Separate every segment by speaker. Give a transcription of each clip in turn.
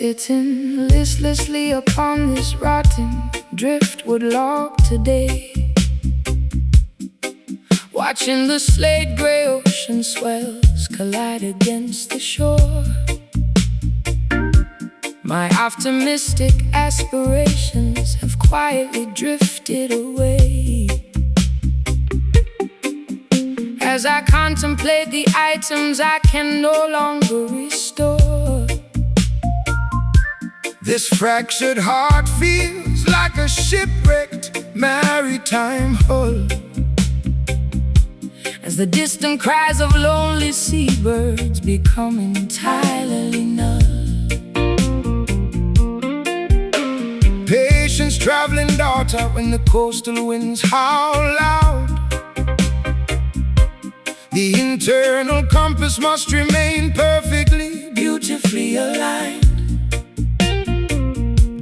Speaker 1: sitting listlessly upon this rotten driftwood log today, watching the slate gray ocean swells collide against the shore. My optimistic aspirations have quietly drifted away as I contemplate the items I can no longer restore.
Speaker 2: This fractured heart feels like a shipwrecked maritime hull,
Speaker 1: as the distant cries of lonely seabirds become entirely null.
Speaker 2: Patience, traveling daughter, when the coastal winds howl loud. The internal compass must remain perfectly, beautifully aligned.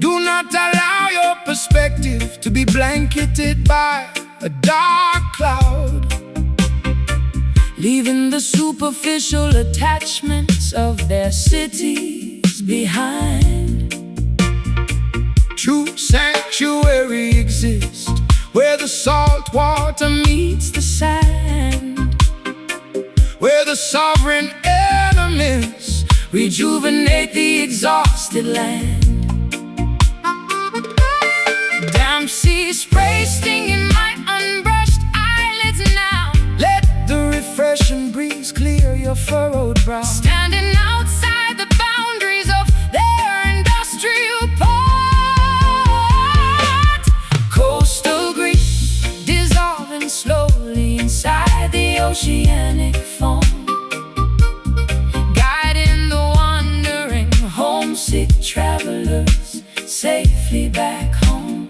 Speaker 2: Do not allow your perspective to be blanketed by a dark cloud, leaving the superficial attachments of their cities behind. True sanctuary exists where the salt water meets the sand, where the sovereign elements rejuvenate the exhausted land.
Speaker 1: Damp sea spray stinging my unbrushed eyelids now.
Speaker 2: Let the refreshing breeze clear your furrowed brow.
Speaker 1: Standing outside the boundaries of their industrial port, coastal grief dissolving slowly inside the oceanic foam, guiding the wandering homesick travelers safely back home.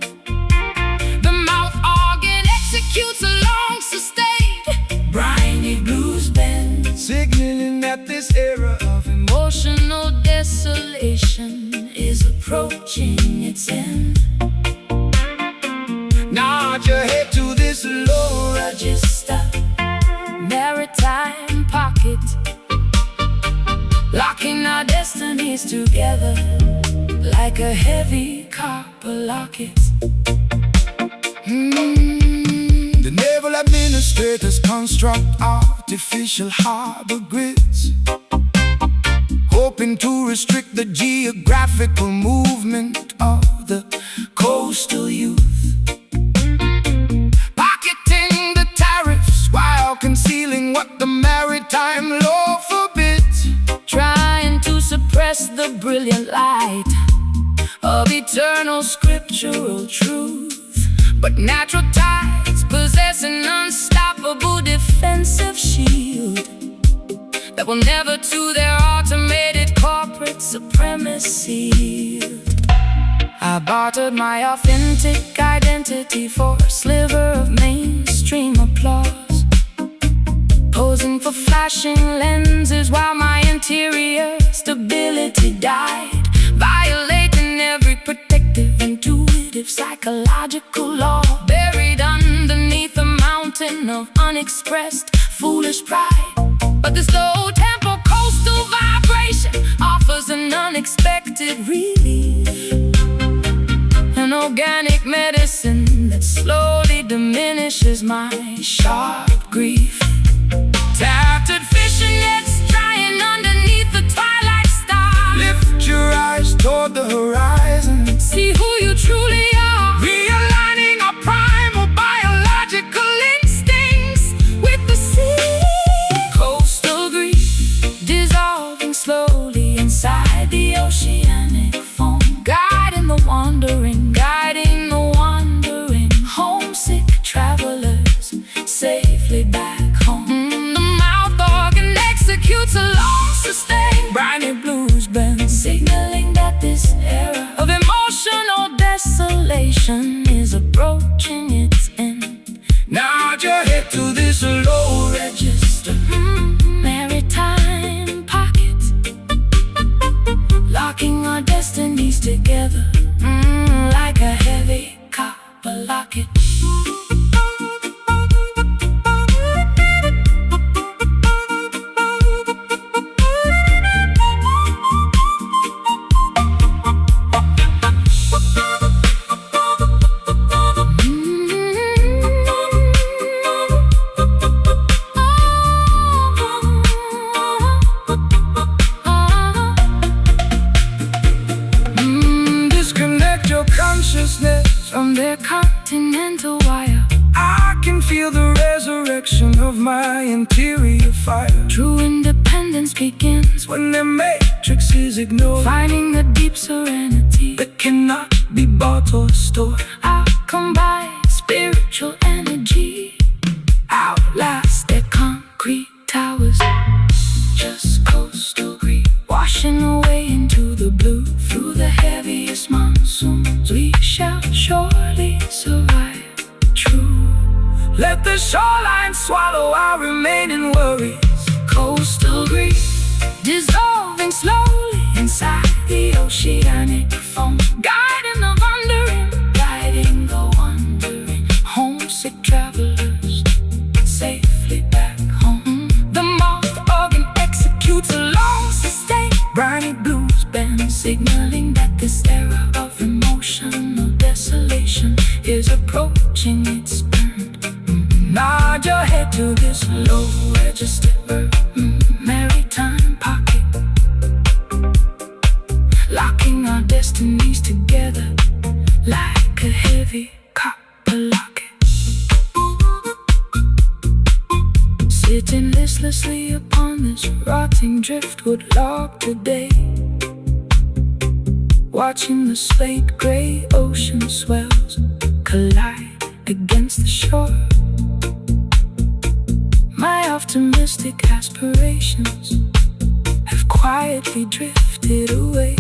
Speaker 1: The mouth organ executes a long sustained briny blues bend,
Speaker 2: signaling that this era of
Speaker 1: emotional desolation is approaching its end.
Speaker 2: nod your head to this low
Speaker 1: Register maritime pocket, locking our destinies together like a heavy copper locket.
Speaker 2: The naval administrators construct artificial harbor grids, hoping to restrict the geographical movement of the coastal youth, pocketing the tariffs while concealing what the maritime law forbids,
Speaker 1: Trying to suppress the brilliant light of eternal scriptural truth. But natural tides possess an unstoppable defensive shield that will never to their automated corporate supremacy yield. I bartered my authentic identity for a sliver of mainstream applause, posing for flashing lenses while my interior stability died, violating every protective, intuitive, psychological law, buried underneath a mountain of unexpressed foolish pride. But this low-tempo coastal vibration offers an unexpected relief, an organic medicine that slowly diminishes my sharp grief. Tattered fishing nets drying underneath the twilight star.
Speaker 2: lift your eyes toward the horizon.
Speaker 1: See who you truly are,
Speaker 2: Realigning our primal biological instincts
Speaker 1: with the sea. Coastal grief dissolving slowly inside the oceanic foam, guiding the wandering homesick travelers safely back home. The mouth organ executes a long sustained briny blues bend, signaling that this era of emotional desolation is approaching its end.
Speaker 2: Nod your head to this low
Speaker 1: Register maritime pocket, locking our destinies together like a heavy copper locket.
Speaker 2: feel the resurrection of my interior fire.
Speaker 1: True independence begins
Speaker 2: When the matrix is ignored,
Speaker 1: finding a deep serenity
Speaker 2: that cannot be bought or stored.
Speaker 1: I'll combine spiritual energy, outlast their concrete towers. Just coastal green, washing away into the blue. Through the heaviest monsoons, we shall surely survive. True.
Speaker 2: Let the shoreline swallow our remaining worries.
Speaker 1: Coastal green, dissolving slowly inside the oceanic foam. Guiding the wandering, guiding the wandering. Homesick travelers, safely back home. The mouth organ executes a long sustained briny blues band, signaling that this era of emotional desolation is approaching its turn. Nod your head to this low register maritime pocket, locking our destinies together like a heavy copper locket. Sitting listlessly upon this rotting driftwood log today, watching the slate gray ocean swells collide against the shore. My optimistic aspirations have quietly drifted away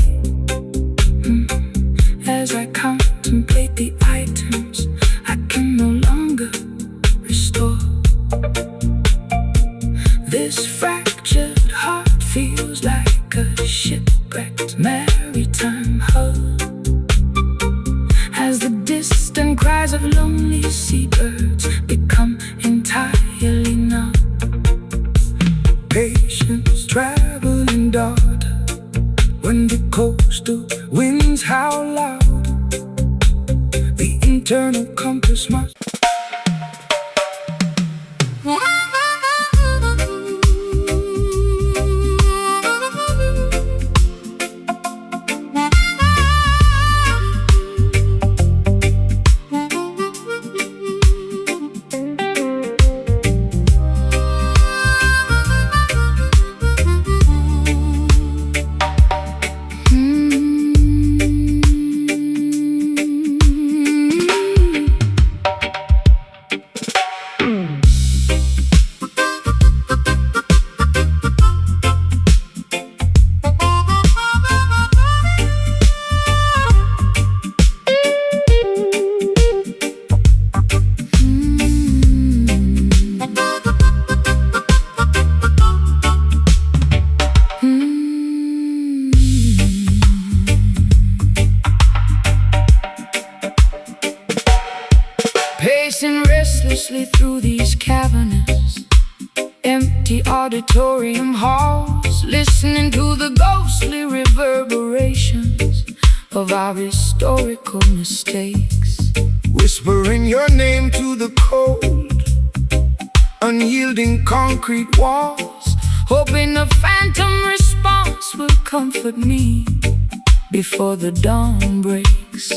Speaker 1: as I contemplate the items I can no longer restore. This fractured heart feels like a shipwrecked maritime hull, as the distant cries of lonely seabirds become entirely numb. Patience, traveling daughter, when the coastal winds howl loud, the internal compass must pacing restlessly through these cavernous, empty auditorium halls, listening to the ghostly reverberations of our historical mistakes.
Speaker 2: whispering your name to the cold, unyielding concrete walls,
Speaker 1: hoping a phantom response will comfort me before the dawn breaks.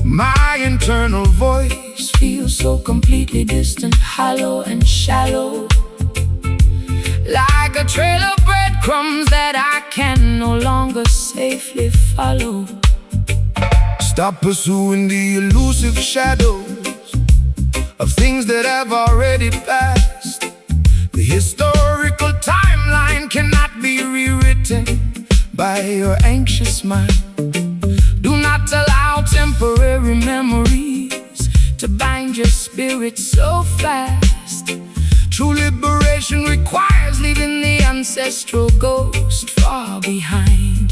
Speaker 2: my internal voice
Speaker 1: Feels so completely distant, hollow and shallow, like a trail of breadcrumbs that I can no longer safely follow.
Speaker 2: Stop pursuing the elusive shadows of things that have already passed. The historical timeline cannot be rewritten by your anxious mind. Do not allow temporary memories to bind your spirit so fast. True liberation requires leaving the ancestral ghost far behind.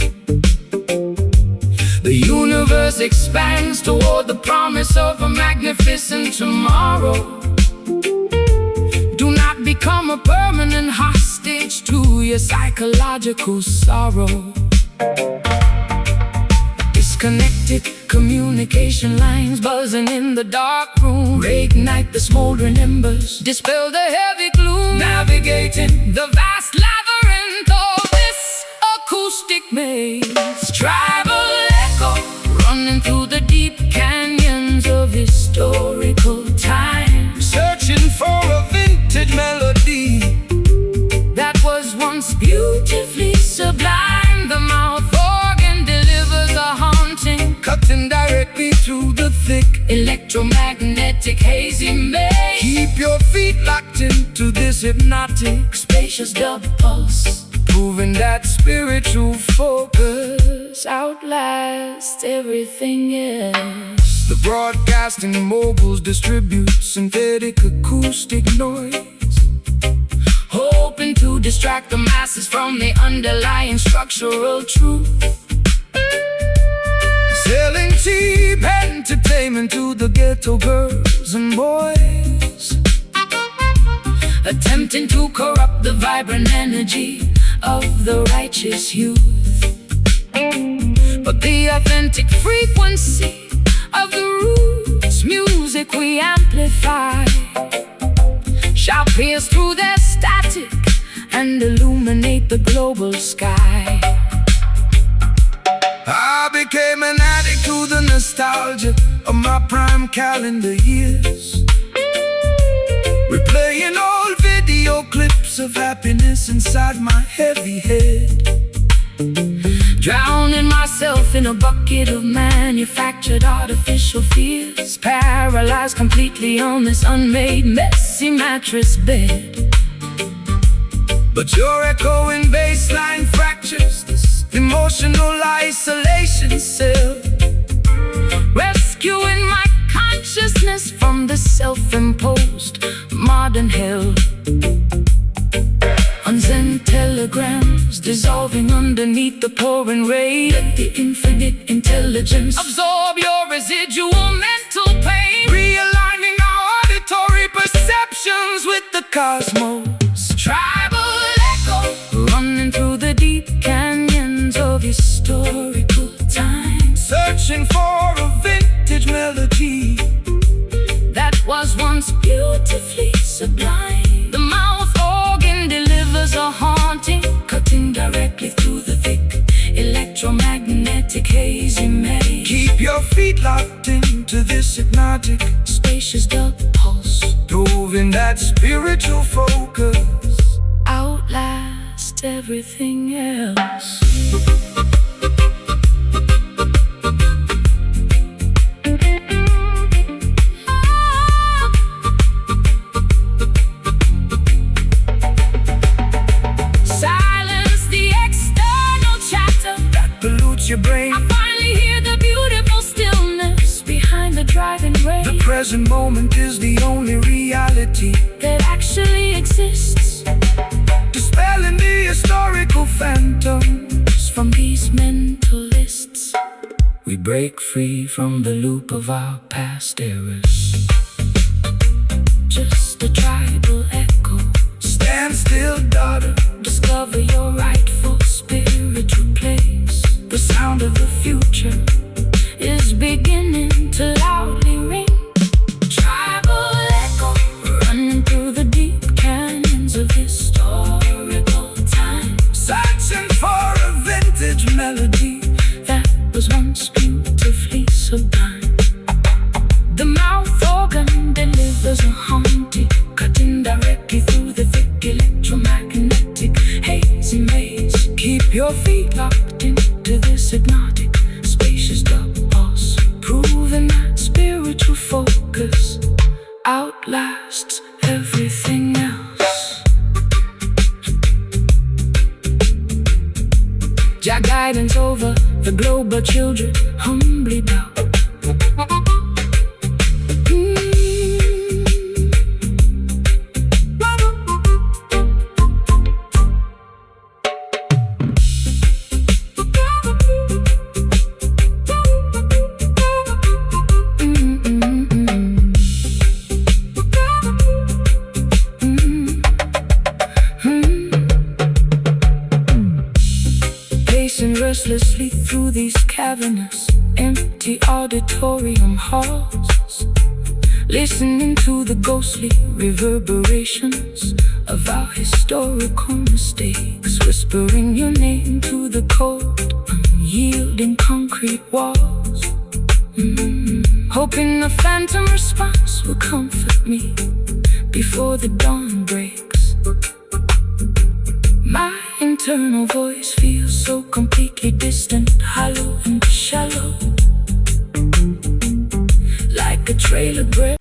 Speaker 2: The universe expands toward the promise of a magnificent tomorrow. Do not become a permanent hostage to your psychological sorrow. Disconnected communication lines buzzing in the dark room, reignite the smoldering embers, dispel the heavy gloom, navigating the vast labyrinth of this acoustic maze. Tribal echo running through the deep canyons of historical time, searching electromagnetic hazy maze.
Speaker 1: Keep your feet locked into this hypnotic,
Speaker 2: spacious dub pulse,
Speaker 1: proving that spiritual focus outlasts everything else. The broadcasting moguls distribute synthetic acoustic noise,
Speaker 2: hoping to distract the masses from the underlying structural truth.
Speaker 1: Selling cheap entertainment to the ghetto girls and boys,
Speaker 2: attempting to corrupt the vibrant energy of the righteous youth.
Speaker 1: but the authentic frequency
Speaker 2: Of the roots music we amplify
Speaker 1: shall pierce through their static
Speaker 2: and illuminate the global sky.
Speaker 1: I became an addict to the nostalgia of my prime calendar years, replaying old video clips of happiness inside my heavy head,
Speaker 2: Drowning myself in a bucket of manufactured artificial fears, paralyzed completely on this unmade messy mattress bed.
Speaker 1: but your echoing bassline fractures this emotional isolation cell,
Speaker 2: Rescuing my consciousness from the self-imposed modern hell. Unsent telegrams dissolving underneath the pouring rain.
Speaker 1: let the infinite intelligence
Speaker 2: Absorb your residual mental pain,
Speaker 1: realigning our auditory perceptions with the cosmos.
Speaker 2: tribal echo running through the deep canyons of historical time,
Speaker 1: Searching for a vintage melody
Speaker 2: that was once beautifully sublime. The mouth organ delivers a haunting,
Speaker 1: cutting directly through the thick
Speaker 2: electromagnetic hazy maze.
Speaker 1: Keep your feet locked into this hypnotic,
Speaker 2: Spacious dub pulse
Speaker 1: proving that spiritual focus
Speaker 2: outlast everything else. Silence the external chatter.
Speaker 1: that pollutes your brain.
Speaker 2: I finally hear the beautiful stillness behind the driving rain
Speaker 1: The present moment is the only reality,
Speaker 2: that actually exists.
Speaker 1: dispelling the historical phantoms.
Speaker 2: From these mental lists,
Speaker 1: We break free from the loop of our past errors.
Speaker 2: just a tribal echo.
Speaker 1: Stand still, daughter,
Speaker 2: Discover your rightful spiritual place.
Speaker 1: the sound of the future
Speaker 2: Is beginning to loudly ring. Tribal echo running through the deep canyons of historical time,
Speaker 1: searching for a vintage melody
Speaker 2: that was once beautifully sublime. The mouth organ delivers a haunting, cutting directly through the thick electromagnetic hazy maze.
Speaker 1: Keep your feet locked
Speaker 2: Into this hypnotic, spacious dub pulse,
Speaker 1: proving that
Speaker 2: spiritual focus outlasts everything else. Jah guidance over the global children humbly bow.
Speaker 1: Pacing restlessly through these cavernous, empty auditorium halls, listening to the ghostly reverberations of our historical mistakes, whispering your name to the cold, unyielding concrete walls. Hoping a phantom response will comfort me before the dawn breaks. My internal voice feels so completely distant, hollow and shallow, like a trail of breath.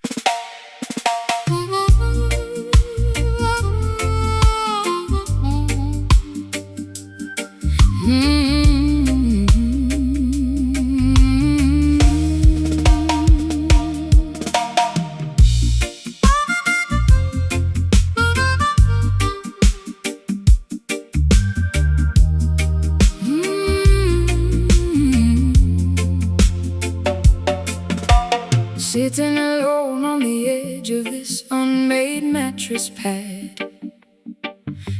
Speaker 2: edge of this unmade mattress pad.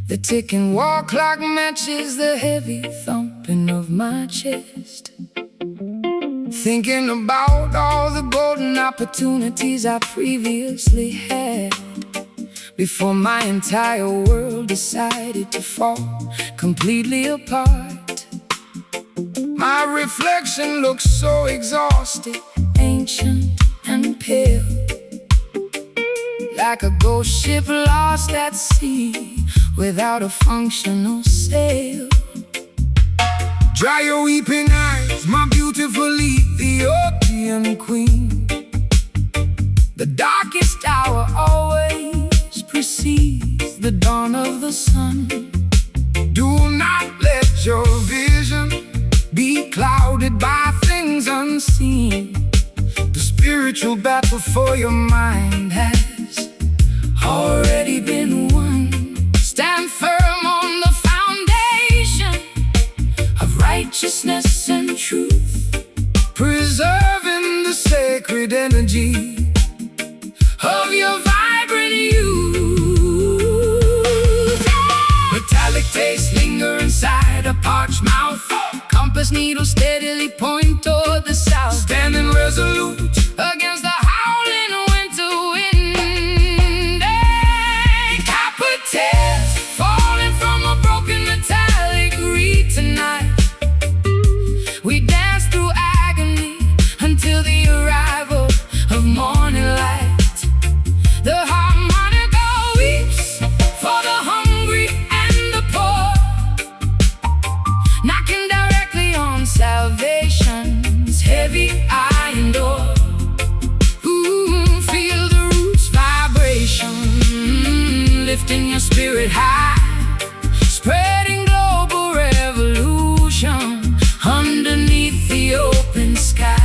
Speaker 2: The ticking wall clock matches the heavy thumping of my chest. Thinking about all the golden opportunities I previously had, before my entire world decided to fall completely apart. My reflection looks so exhausted, ancient and pale, like a ghost ship lost at sea without a functional sail. Dry your weeping eyes, my beautiful Ethiopian queen. The darkest hour always precedes the dawn of the sun. Do not let your vision be clouded by things unseen. The spiritual battle for your mind has already been won. Stand firm on the foundation of righteousness and truth, preserving the sacred energy of your vibrant youth. Metallic taste linger inside a parched mouth. Compass needle steadily point toward the south. Standing resolute against the howling winter wind. Copper tears falling from a broken metallic reed tonight. We dance through agony until the arrival of morning light. The harmonica weeps for the hungry and the poor, knocking directly on salvation's heavy iron door. Feel the roots vibration, lifting your spirit high, spreading global revolution underneath the open sky.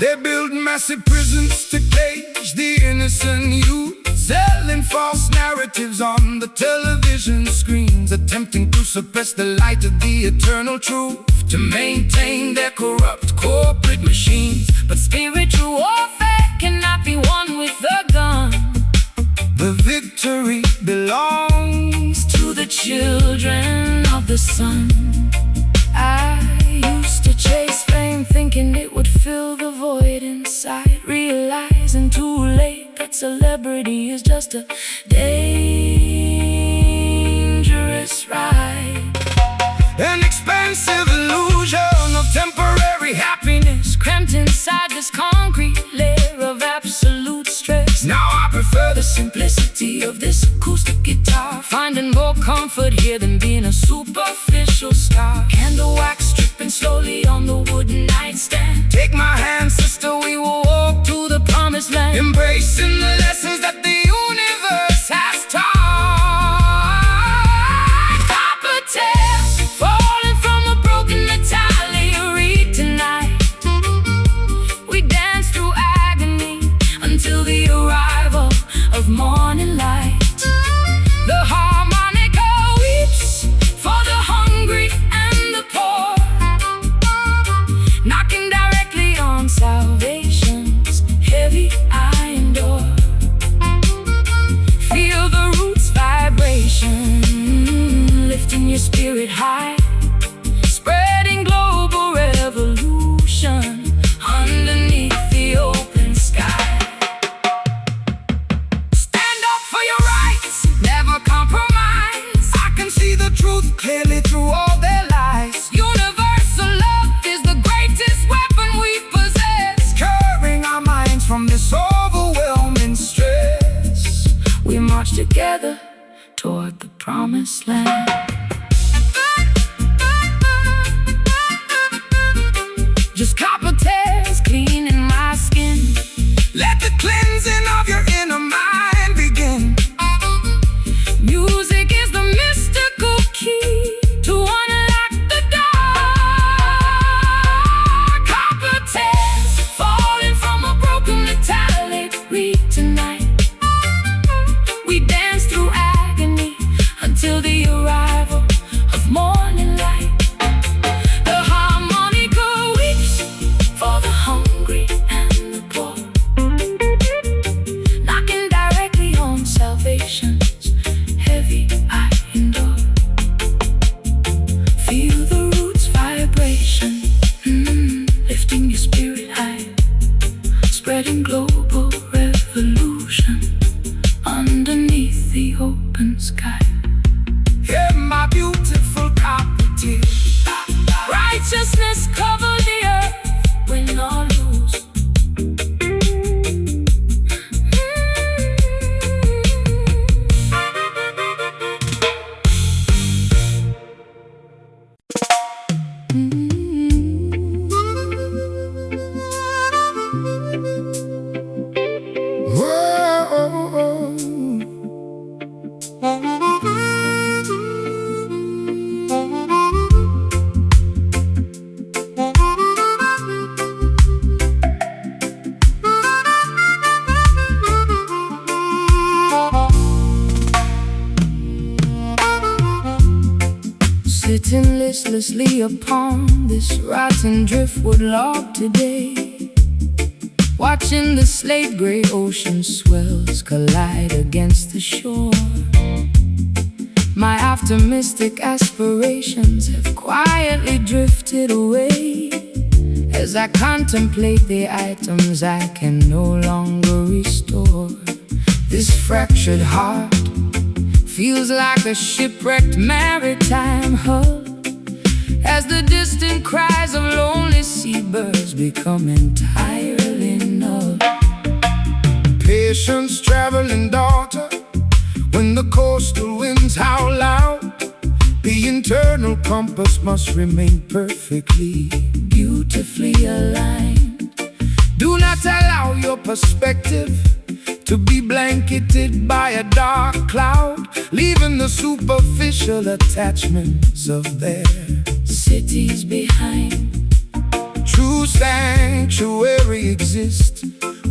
Speaker 2: They build massive prisons to cage the innocent youth, selling false narratives on the television screens, attempting to suppress the light of the eternal truth, to maintain their corrupt corporate machines. But spiritual warfare cannot be won with a gun. The victory belongs to the children of the sun. I used to chase fame, thinking it would fill the void inside, realizing too late that celebrity is just a dangerous ride. An expensive illusion of temporary happiness, cramped inside this concrete layer of absolute stress. Now I prefer the simplicity of this acoustic guitar, finding more comfort here than being a superficial star. Candle wax dripping slowly on the wooden nightstand. Take my hand, sister, we will walk to the promised land, embracing the lessons that the universe has taught. Copper tears falling from a broken metallic reed tonight. We dance through agony until the arrival of morning light. The harmonica weeps for the hungry and the poor, knocking directly on salvation's heavy iron door. Feel the roots vibration, lifting your spirit high, spreading global revolution underneath the open sky. Stand up for your rights, never compromise. I can see the truth clearly through all their lies. Universal love is the greatest weapon we possess, curing our minds from this overwhelming stress. We march together toward the promised land. Just copper tears cleaning my skin. Let the cleansing of your inner mind begin. Music is the mystical key to unlock the dark. Copper tears falling from a broken metallic reed tonight. We dance through agony until the arrival of morning light. The harmonica weeps facelessly upon this rotten driftwood log today, watching the slate gray ocean swells collide against the shore. My optimistic aspirations have quietly drifted away as I contemplate the items I can no longer restore. This fractured heart feels like a shipwrecked maritime hull, as the distant cries of lonely seabirds become entirely null.
Speaker 1: Patience, traveling daughter, when the coastal winds howl loud, the internal compass must remain perfectly, beautifully aligned. Do not allow your perspective to be blanketed by a dark cloud, leaving the superficial attachments of their
Speaker 2: cities behind.
Speaker 1: True sanctuary exists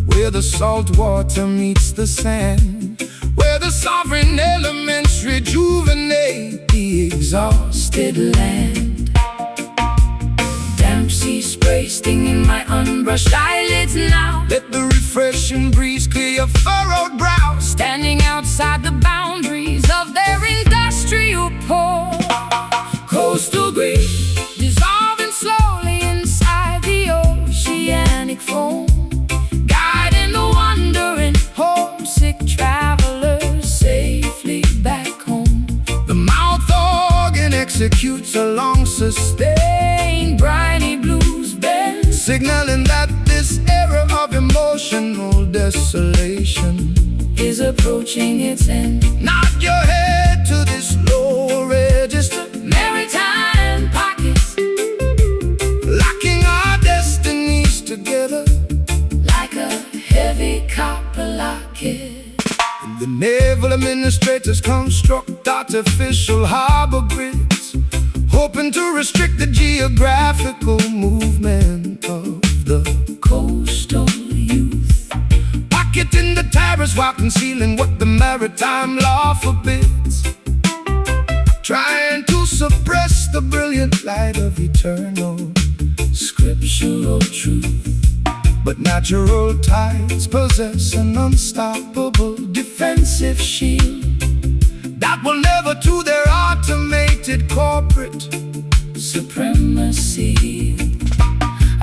Speaker 1: where the salt water meets the sand, where the sovereign elements rejuvenate the exhausted land. Damp sea spray stinging my unbrushed eyelids now. Let the refreshing breeze clear your furrowed brow.
Speaker 2: Standing outside the boundaries of their industrial port,
Speaker 1: Coastal grief,
Speaker 2: dissolving slowly inside the oceanic foam, guiding the wandering homesick travelers safely back home.
Speaker 1: the mouth organ executes a long sustained
Speaker 2: briny blues bend,
Speaker 1: signaling that this era of emotional desolation
Speaker 2: is approaching its end.
Speaker 1: nod your head to this low register,
Speaker 2: Maritime pockets,
Speaker 1: locking our destinies together.
Speaker 2: like a heavy copper locket.
Speaker 1: The naval administrators construct artificial harbor grids, hoping to restrict the geographical movement of the
Speaker 2: Coastal youth,
Speaker 1: pocketing the tariffs while concealing what the maritime law forbids, trying to suppress the brilliant light of eternal
Speaker 2: scriptural truth.
Speaker 1: But natural tides possess an unstoppable defensive shield that will never to their automated corporate
Speaker 2: Supremacy.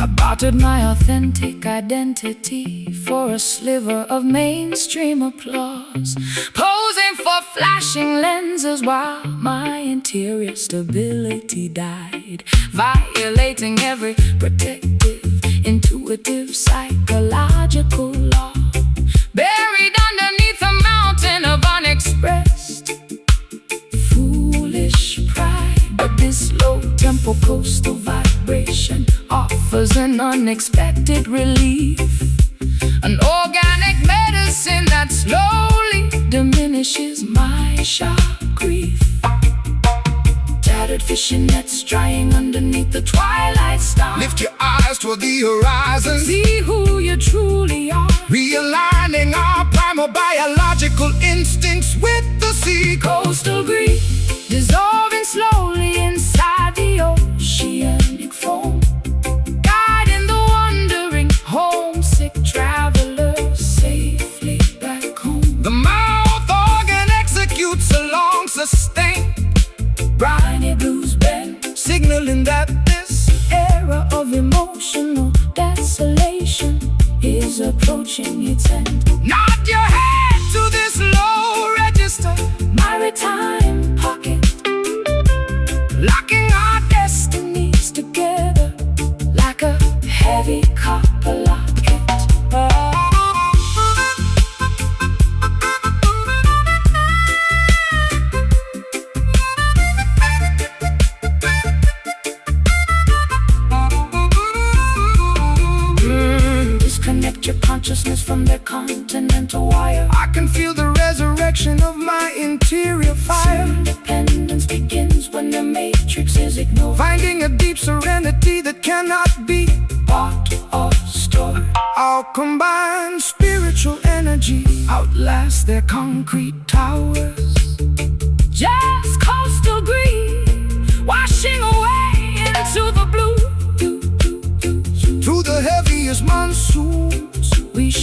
Speaker 2: I bartered my authentic identity for a sliver of mainstream applause, posing for flashing lenses while my interior stability died, violating every protective, intuitive, psychological law, buried underneath a mountain of unexpressed foolish pride. But this low-tempo coastal vibration offers an unexpected relief, an organic medicine that slowly diminishes my sharp grief. Tattered fishing nets drying underneath the twilight star.
Speaker 1: Lift your eyes toward the horizon,
Speaker 2: See who you truly are.
Speaker 1: realigning our primal biological instincts with the sea.
Speaker 2: Coastal grief, dissolving slowly inside the oceanic foam, guiding the wandering homesick travelers safely back home.
Speaker 1: The mouth organ executes a long sustained
Speaker 2: Briny blues bend,
Speaker 1: signaling that this
Speaker 2: era of emotional desolation is approaching its end.
Speaker 1: nod your head to this low register,
Speaker 2: Maritime pocket,
Speaker 1: locking our
Speaker 2: destinies together like a heavy copper locket. Disconnect your consciousness from their continental wire.
Speaker 1: I can feel the resurrection of my interior fire,
Speaker 2: Independence begins when the matrix is ignored,
Speaker 1: finding a deep serenity that cannot be
Speaker 2: bought or stored.
Speaker 1: Our combined spiritual energy outlast their concrete towers.
Speaker 2: Just coastal grief, washing away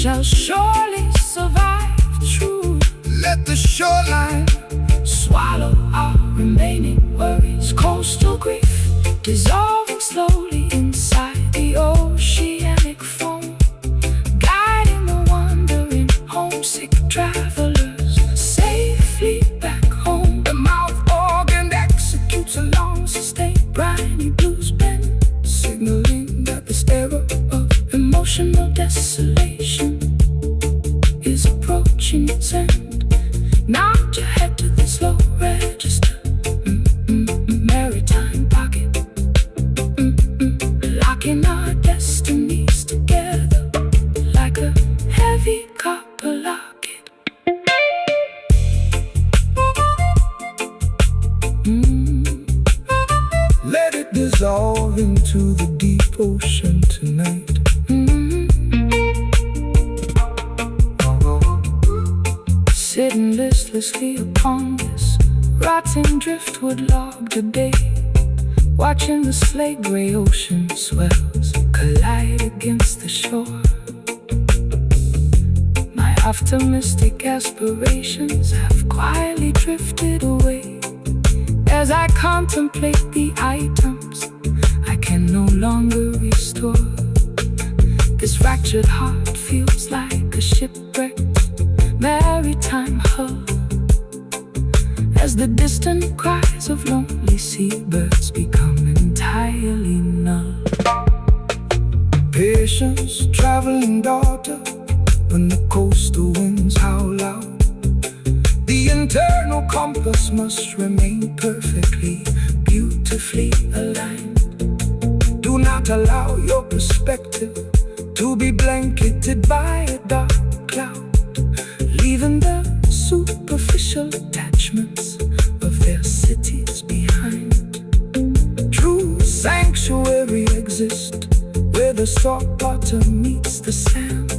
Speaker 2: shall surely survive true.
Speaker 1: Let the shoreline
Speaker 2: Swallow our remaining worries. Coastal grief dissolving slowly inside the oceanic foam, guiding the wandering homesick travelers safely back home.
Speaker 1: The mouth organ executes a long sustained
Speaker 2: Briny blues bend,
Speaker 1: signaling that this era of
Speaker 2: emotional desolation is approaching its end. Nod your head to the slow register, maritime pocket, locking our destinies together like a heavy copper locket.
Speaker 1: let it dissolve into the deep ocean tonight.
Speaker 2: Sitting listlessly upon this rotting driftwood log today, watching the slate gray ocean swells collide against the shore. My optimistic aspirations have quietly drifted away as I contemplate the items I can no longer restore. This fractured heart feels like a shipwrecked maritime hull as the distant cries of lonely seabirds become entirely null.
Speaker 1: Patience, traveling daughter, when the coastal winds howl out, the internal compass must remain perfectly, beautifully aligned. Do not allow your perspective to be blanketed by a dark cloud, leaving the superficial attachments of their cities behind. True sanctuary exists where the salt water meets the sand,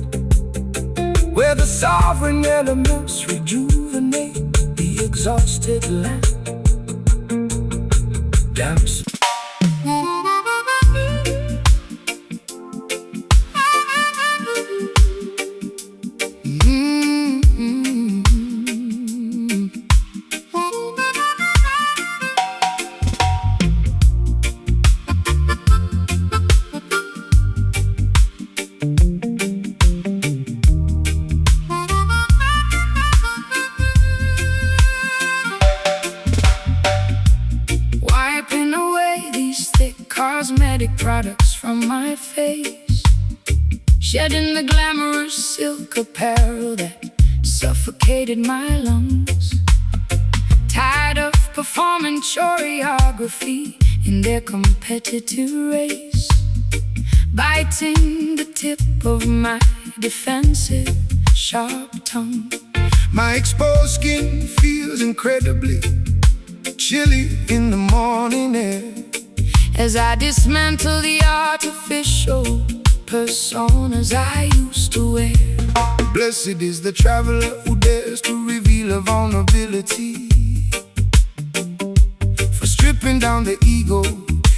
Speaker 1: where the sovereign elements rejuvenate the exhausted land. Dance.
Speaker 2: Wiping away these thick cosmetic products from my face, shedding the glamorous silk apparel that suffocated my lungs. Tired of performing choreography in their competitive race, biting the tip of my defensive sharp tongue.
Speaker 1: My exposed skin feels incredibly chilly in the morning air
Speaker 2: as I dismantle the artificial personas I used to wear.
Speaker 1: Blessed is the traveler who dares to reveal a vulnerability, for stripping down the ego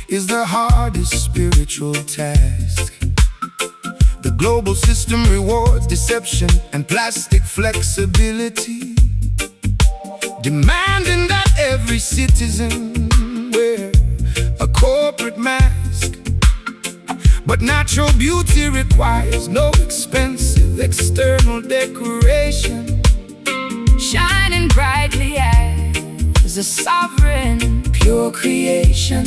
Speaker 1: is the hardest spiritual task. The global system rewards deception and plastic flexibility, demanding that every citizen wear a corporate mask. But natural beauty requires no expensive external decoration,
Speaker 2: shining brightly as a sovereign, pure creation.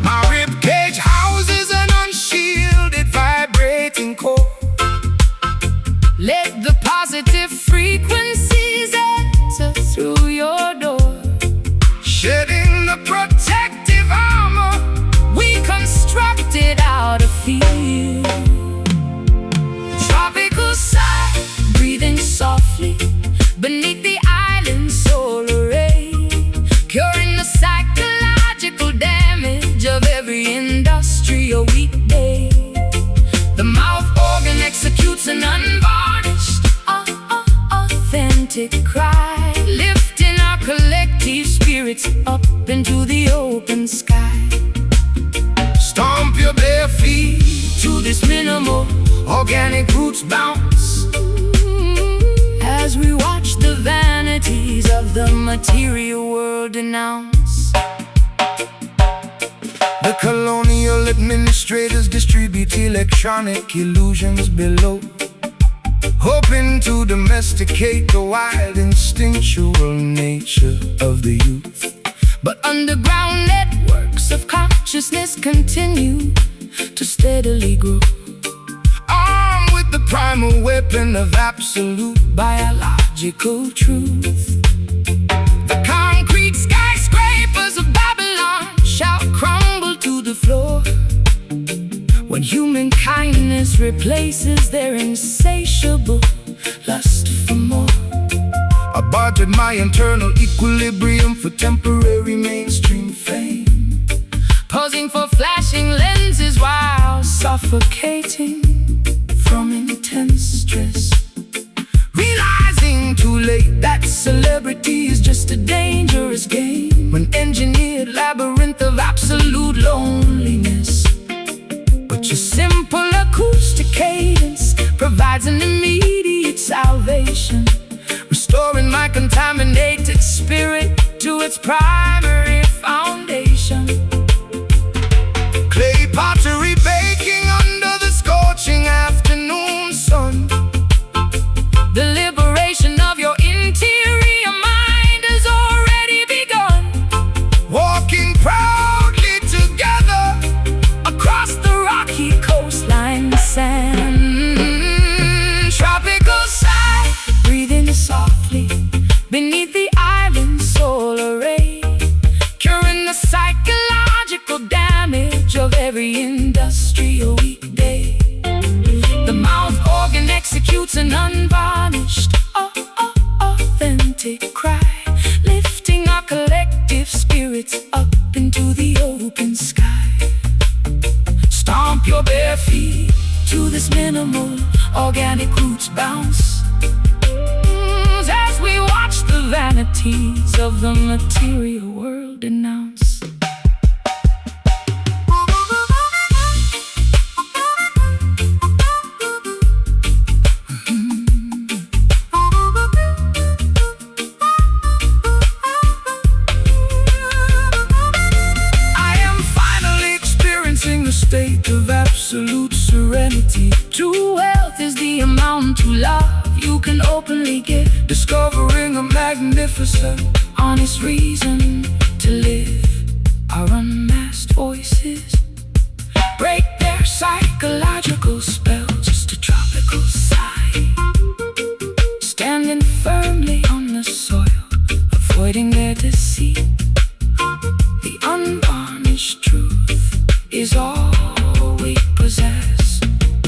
Speaker 1: My ribcage houses an unshielded, vibrating core.
Speaker 2: Let the positive frequencies enter through your door,
Speaker 1: shedding the protective armor
Speaker 2: we constructed out of fear. Tropical side, breathing softly beneath the island's solar ray, curing the psychological damage of every industrial weekday. The mouth organ executes an unvarnished, authentic cry, lifting our collective spirits up into the open sky.
Speaker 1: Stomp your bare feet to this
Speaker 2: this minimal organic roots bounce as we watch the vanities of the material world denounce.
Speaker 1: The colonial administrators distribute electronic illusions below, hoping to domesticate the wild instinctual nature of the youth.
Speaker 2: But underground networks of consciousness continue to steadily grow,
Speaker 1: armed with the primal weapon of absolute
Speaker 2: biological truth.
Speaker 1: The concrete skyscrapers of Babylon
Speaker 2: shall crumble to the floor when human kindness replaces their insatiable lust for more.
Speaker 1: I bartered my internal equilibrium for temporary mainstream fame,
Speaker 2: posing for flashing lenses while suffocating from intense stress,
Speaker 1: realizing too late
Speaker 2: that celebrity is just a dangerous game,
Speaker 1: when
Speaker 2: engineered labyrinth of absolute loneliness. But your simple acoustic cadence provides an immediate salvation, restoring my contaminated spirit to its primary foundation.
Speaker 1: Clay pottery baking under the scorching afternoon sun.
Speaker 2: The liberation of your interior mind has already begun.
Speaker 1: Walking proudly together
Speaker 2: across the rocky coastline sand. Tropical sigh, breathing softly beneath the island solar ray, curing the psychological damage of every industrial weekday. The mouth organ executes an unvarnished, authentic cry, lifting our collective spirits up into the open sky. Stomp your bare feet to this minimal organic roots bounce as we watch the vanities of the material world denounce.
Speaker 1: State of absolute serenity.
Speaker 2: True wealth is the amount to love you can openly give,
Speaker 1: Discovering a magnificent,
Speaker 2: honest reason to live. Our unmasked voices break their psychological spells. Just a tropical sigh, standing firmly on the soil, avoiding their deceit. The unvarnished truth is all we possess.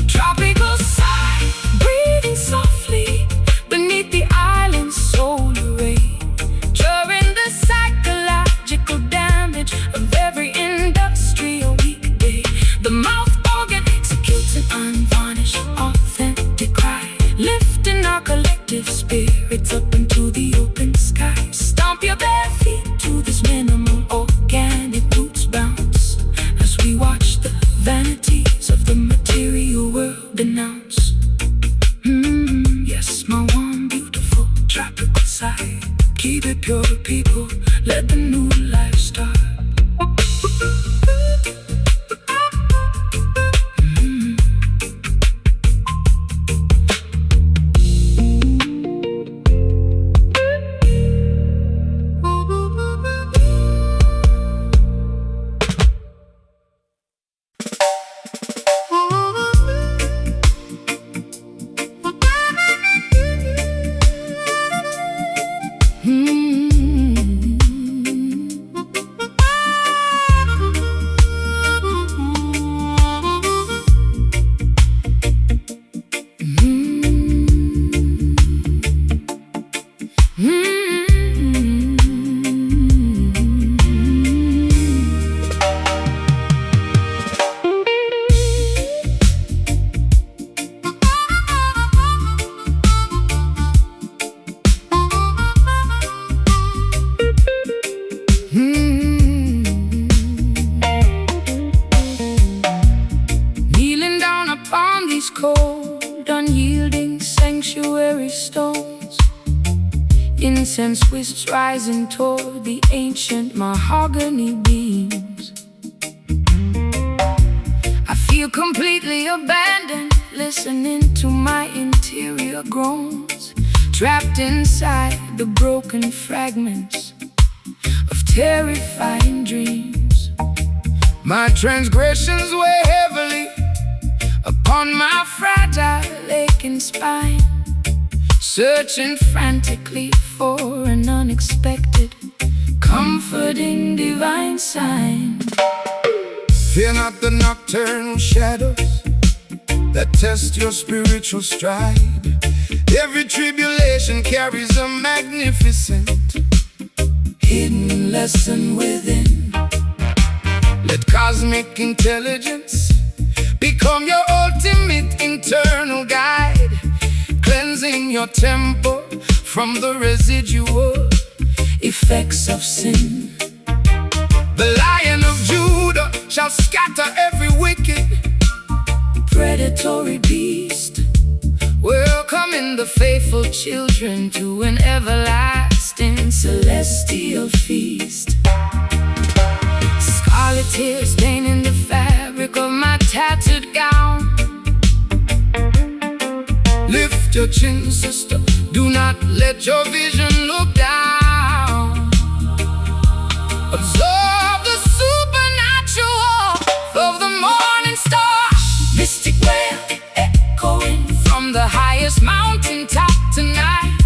Speaker 2: Tropical sigh, breathing softly beneath the island's solar ray, curing the psychological damage of every industrial weekday. The mouth organ executes an unvarnished, authentic cry, lifting our collective spirits up into the open sky. Stomp your bare feet to this minimal organic roots bounce as we watch the vanities of the material world denounce. Yes, my warm, beautiful tropical side. Keep it pure, people, let the new life start. sanctuary stones. Incense wisps rising toward the ancient mahogany beams. I feel completely abandoned, listening to my interior groans, trapped inside the broken fragments of terrifying dreams. My transgressions weigh heavily upon my fragile aching spine, searching frantically for an unexpected, comforting divine sign.
Speaker 1: Fear not the nocturnal shadows that test your spiritual stride. Every tribulation carries a magnificent hidden lesson within. Let cosmic intelligence become your ultimate internal guide, cleansing your temple from the residual effects of sin. The Lion of Judah shall scatter every wicked, predatory beast, welcoming the faithful children to an everlasting celestial feast. Scarlet tears staining the fabric of my tattered gown. Lift your chin, sister, do not let your vision look down. Absorb the supernatural of the morning star, mystic wail echoing from the highest mountaintop tonight,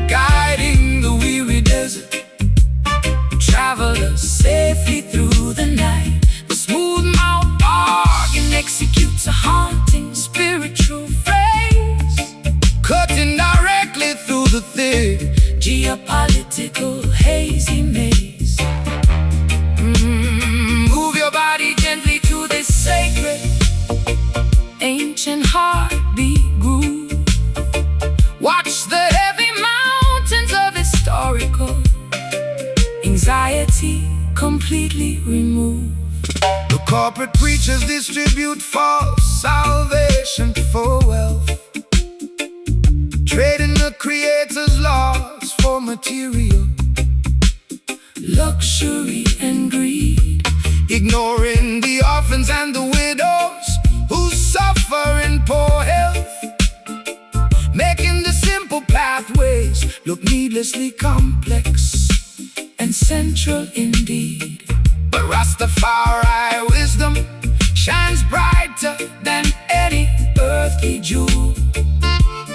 Speaker 1: guiding the weary desert travelers safely through the night. The smooth mouth organ executes a haunting spiritual phrase, cutting directly through the thick geopolitical hazy maze. Move your body gently to this sacred ancient heartbeat groove. Watch the heavy mountains of historical anxiety completely removed. The corporate preachers distribute false salvation for wealth, trading the Creator's laws for material luxury and greed, ignoring the orphans and the widows who suffer in poor health, making the simple pathways look needlessly complex and central indeed. But Rastafari wisdom shines brighter than any earthly jewel,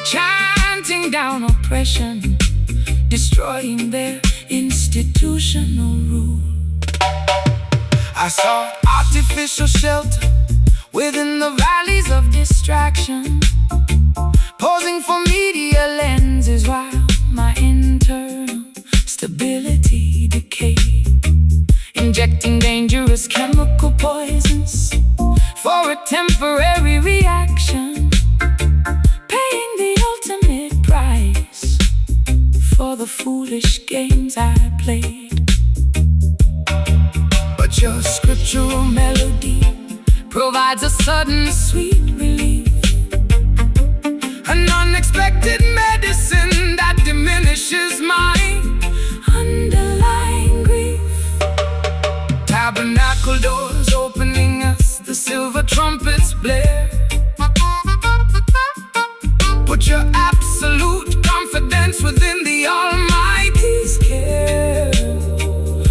Speaker 1: chanting down oppression, destroying their institutional rule. I saw artificial shelter within the valleys of distraction, posing for media lenses while my internal stability decayed, injecting dangerous chemical poisons for a temporary reaction, paying the ultimate price for the foolish games I played. But your scriptural melody provides a sudden sweet relief, an unexpected medicine that diminishes my underlying grief. Tabernacle doors opening as the silver trumpets blare. Put your absolute confidence within the Almighty's care,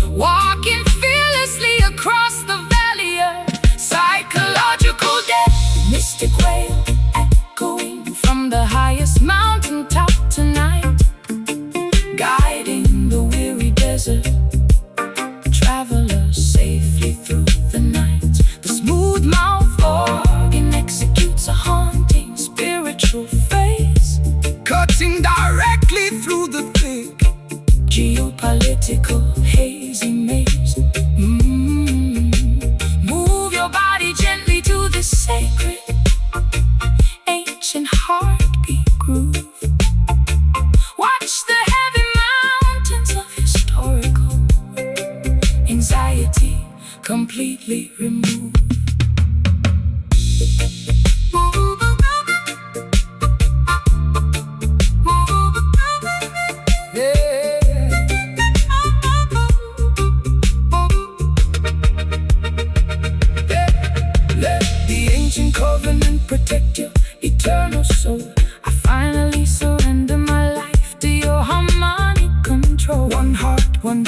Speaker 1: walking fearlessly across the valley of psychological death. Mystic wail echoing from the highest mountaintop tonight, guiding the weary desert travelers safely through the night. The smooth mouth organ executes a haunting spiritual phase, cutting directly through the thick geopolitical hazy maze. Move your body gently to this sacred ancient heartbeat groove. Watch the heavy mountains of historical anxiety completely removed.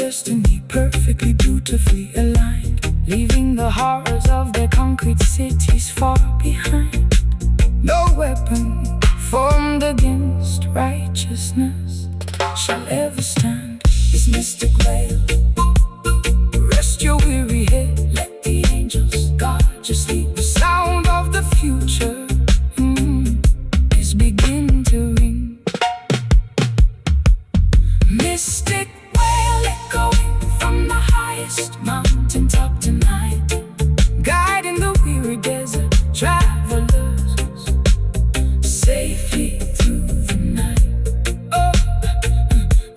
Speaker 2: destiny perfectly, beautifully aligned, leaving the horrors of their concrete cities far behind. No weapon formed against righteousness shall ever stand. This mystic wail, rest your weary head, let the angels guard your sleep. The sound of the future is beginning to ring. Mystic wail echoing from the highest mountaintop tonight, guiding the weary desert travelers safely through the night. Oh,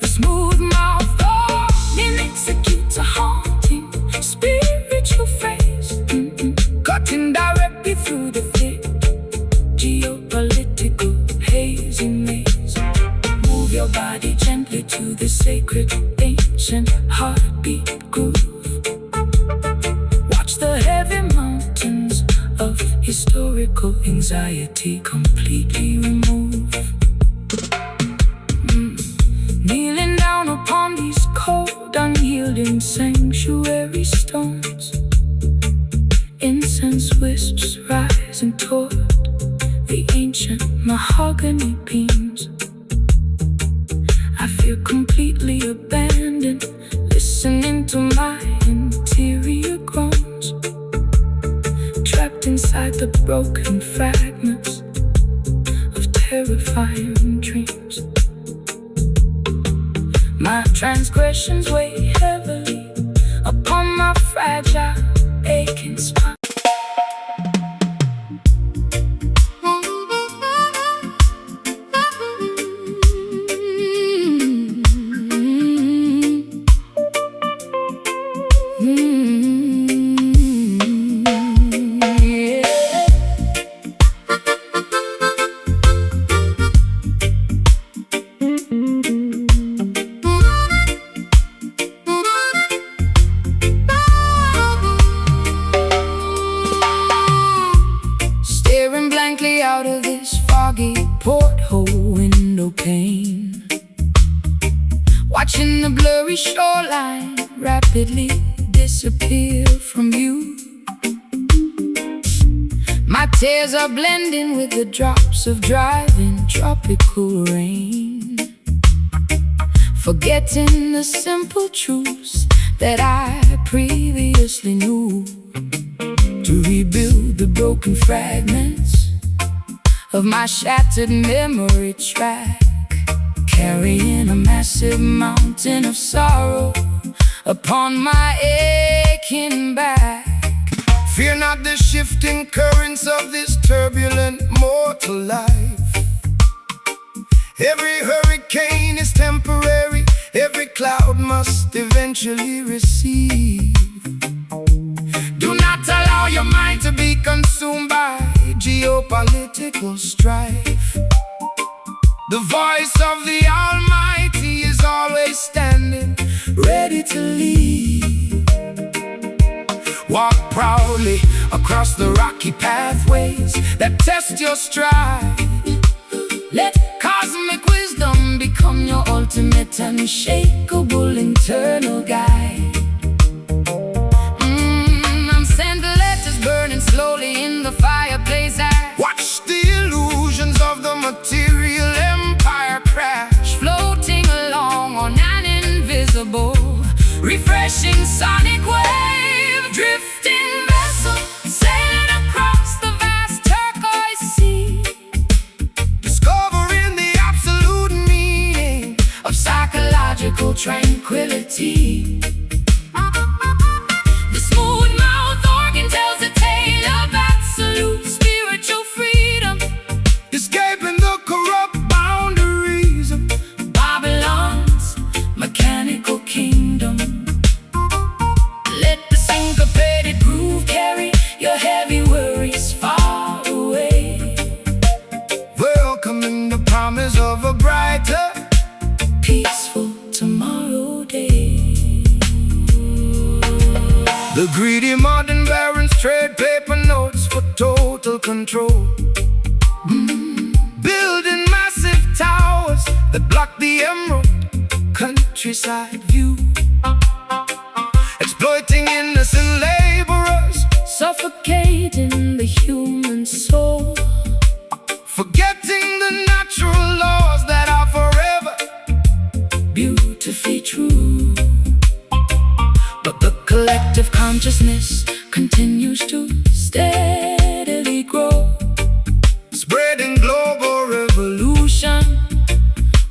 Speaker 2: the smooth mouth organ executes a haunting spiritual phrase, cutting directly through the thick geopolitical hazy maze. Move your body gently to the sacred ancient heartbeat groove. Watch the heavy mountains of historical anxiety completely remove. Kneeling down upon these cold, unyielding sanctuary stones, incense wisps rising toward the ancient mahogany beams. I feel completely abandoned, listening to my interior groans, trapped inside the broken fragments of terrifying dreams. My transgressions weigh heavily upon my fragile, aching spine. Out of this foggy porthole window pane, watching the blurry shoreline rapidly disappear from view. My tears are blending with the drops of driving tropical rain, forgetting the simple truths that I previously knew. To rebuild the broken fragments of my shattered memory track, carrying a massive mountain of sorrow upon my aching back.
Speaker 3: Fear not the shifting currents of this turbulent mortal life. Every hurricane is temporary, every cloud must eventually recede. Do not allow your mind to be consumed by geopolitical strife. The voice of the Almighty is always standing, ready to lead. Walk proudly across the rocky pathways that test your stride. Let cosmic wisdom become your ultimate, unshakable, internal guide. Send the letters burning slowly in the fireplace. Watch the illusions of the material empire crash,
Speaker 2: floating along on an invisible, refreshing sonic wave. Drifting vessel sailing across the vast turquoise sea,
Speaker 3: discovering the absolute meaning
Speaker 2: of psychological tranquility. The smooth mouth organ tells a tale of absolute spiritual freedom,
Speaker 3: escaping the corrupt boundaries of
Speaker 2: Babylon's mechanical kingdom. Let the syncopated groove carry your heavy worries far away,
Speaker 3: welcoming the promise of a brighter,
Speaker 2: peaceful tomorrow day.
Speaker 3: The greedy modern barons trade paper notes for total control, building massive towers that block the emerald countryside view.
Speaker 2: consciousness continues to steadily grow,
Speaker 3: spreading global revolution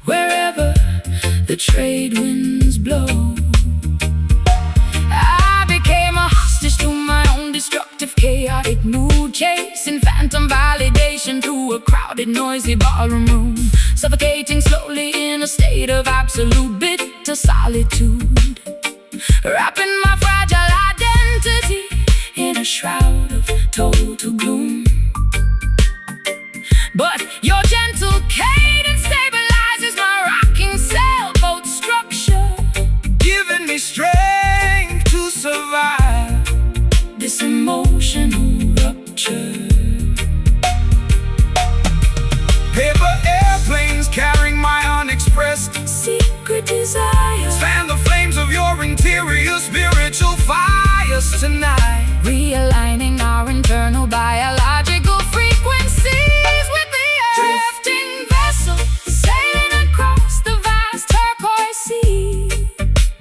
Speaker 2: wherever the trade winds blow. I became a hostage to my own destructive, chaotic mood, chasing phantom validation through a crowded, noisy ballroom room, suffocating slowly in a state of absolute bitter solitude, wrapping my fragile identity in a shroud of total gloom. But your gentle cadence stabilizes my rocking sailboat structure,
Speaker 3: giving me strength to survive
Speaker 2: this emotional rupture.
Speaker 3: Paper airplanes carrying my unexpressed
Speaker 2: secret desires,
Speaker 3: fan the flames of your interior spiritual fires tonight,
Speaker 2: realigning our internal biological frequencies with the drifting vessel sailing across the vast turquoise sea,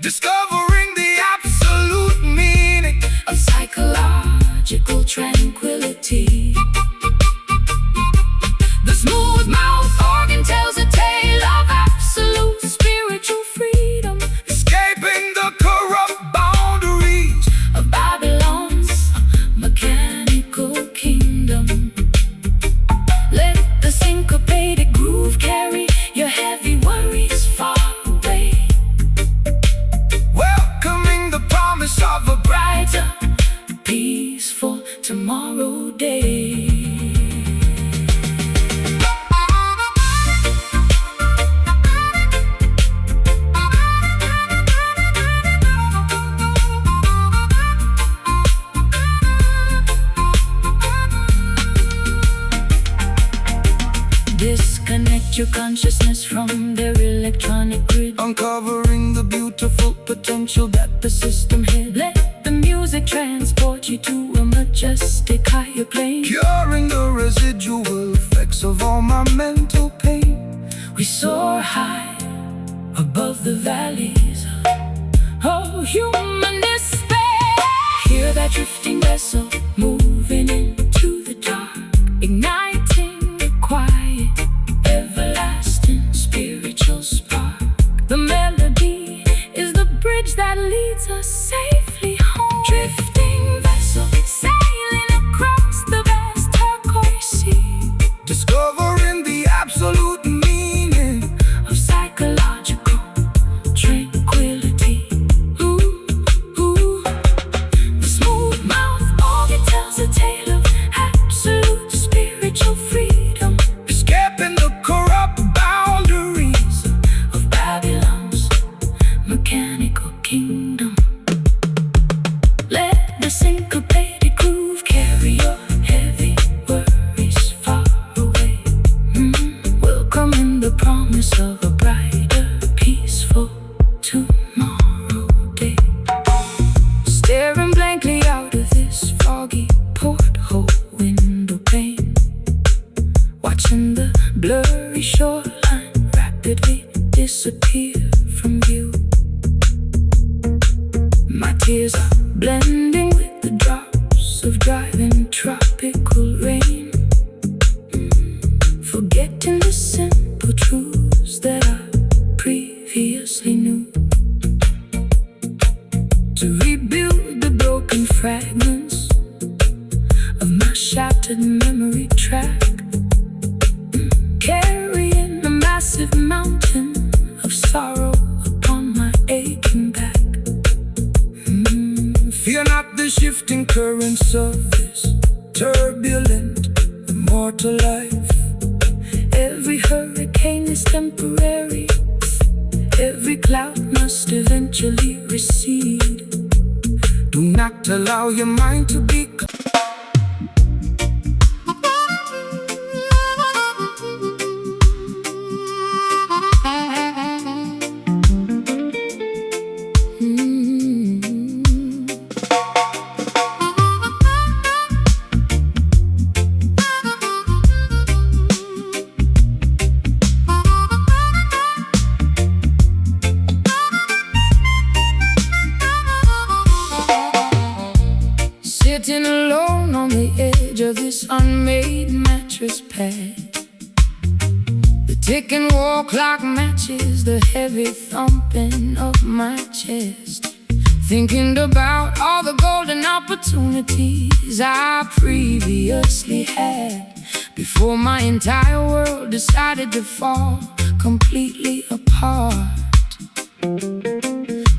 Speaker 3: discovering the absolute meaning
Speaker 2: of psychological tranquility. The smooth mouth organ tells a tale of absolute spiritual freedom,
Speaker 3: escaping the corrupt boundaries
Speaker 2: of Babylon's mechanical kingdom. Let the syncopated groove carry your heavy worries far away,
Speaker 3: welcoming the promise of a
Speaker 2: brighter, peaceful tomorrow day. Disconnect your consciousness from their electronic grid,
Speaker 3: uncovering the beautiful potential that the system hid.
Speaker 2: Let the music transport you to a majestic higher plane,
Speaker 3: curing the residual effects of all my mental pain.
Speaker 2: We soar high above the valleys of human despair. Hear that drifting vessel moving into the dark, igniting the quiet, everlasting spiritual spark. The melody is the bridge that leads us safely home. Drifting vessel sailing across the vast turquoise sea,
Speaker 3: Discovering the absolute meaning
Speaker 2: of psychological tranquility. Ooh, ooh. The smooth mouth organ tells a tale of absolute spiritual freedom,
Speaker 3: escaping the corrupt boundaries
Speaker 2: of Babylon's mechanical kingdom. Let the syncopated groove carry your heavy worries far away, welcoming the promise of a brighter, peaceful tomorrow day. Staring blankly out of this foggy porthole window pane, watching the blurry shoreline rapidly disappear from view. My tears are blending with the drops of driving tropical rain, forgetting the simple truths that I previously knew. To rebuild the broken fragments of my shattered memory track, carrying a massive mountain of sorrow upon my aching back.
Speaker 3: Fear not the shifting currents of this turbulent, immortal life.
Speaker 2: Every hurricane is temporary, every cloud must eventually recede.
Speaker 3: Do not allow your mind to be
Speaker 2: cotton-made mattress pad. The ticking wall clock matches the heavy thumping of my chest. Thinking about all the golden opportunities I previously had, before my entire world decided to fall completely apart.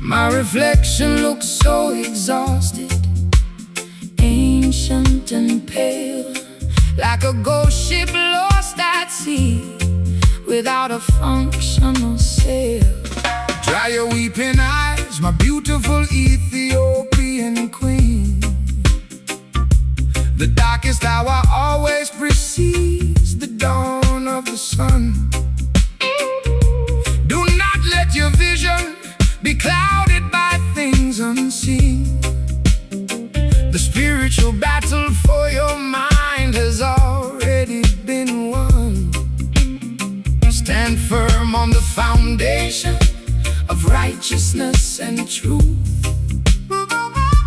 Speaker 2: My reflection looks so exhausted, ancient and pale, like a ghost ship lost at sea without a functional sail.
Speaker 3: Dry your weeping eyes, my beautiful Ethiopian queen. The darkest hour always precedes the dawn of the sun. Do not let your vision be clouded by things unseen. The spiritual battle for your mind has already been won. Stand firm on the foundation of righteousness and truth,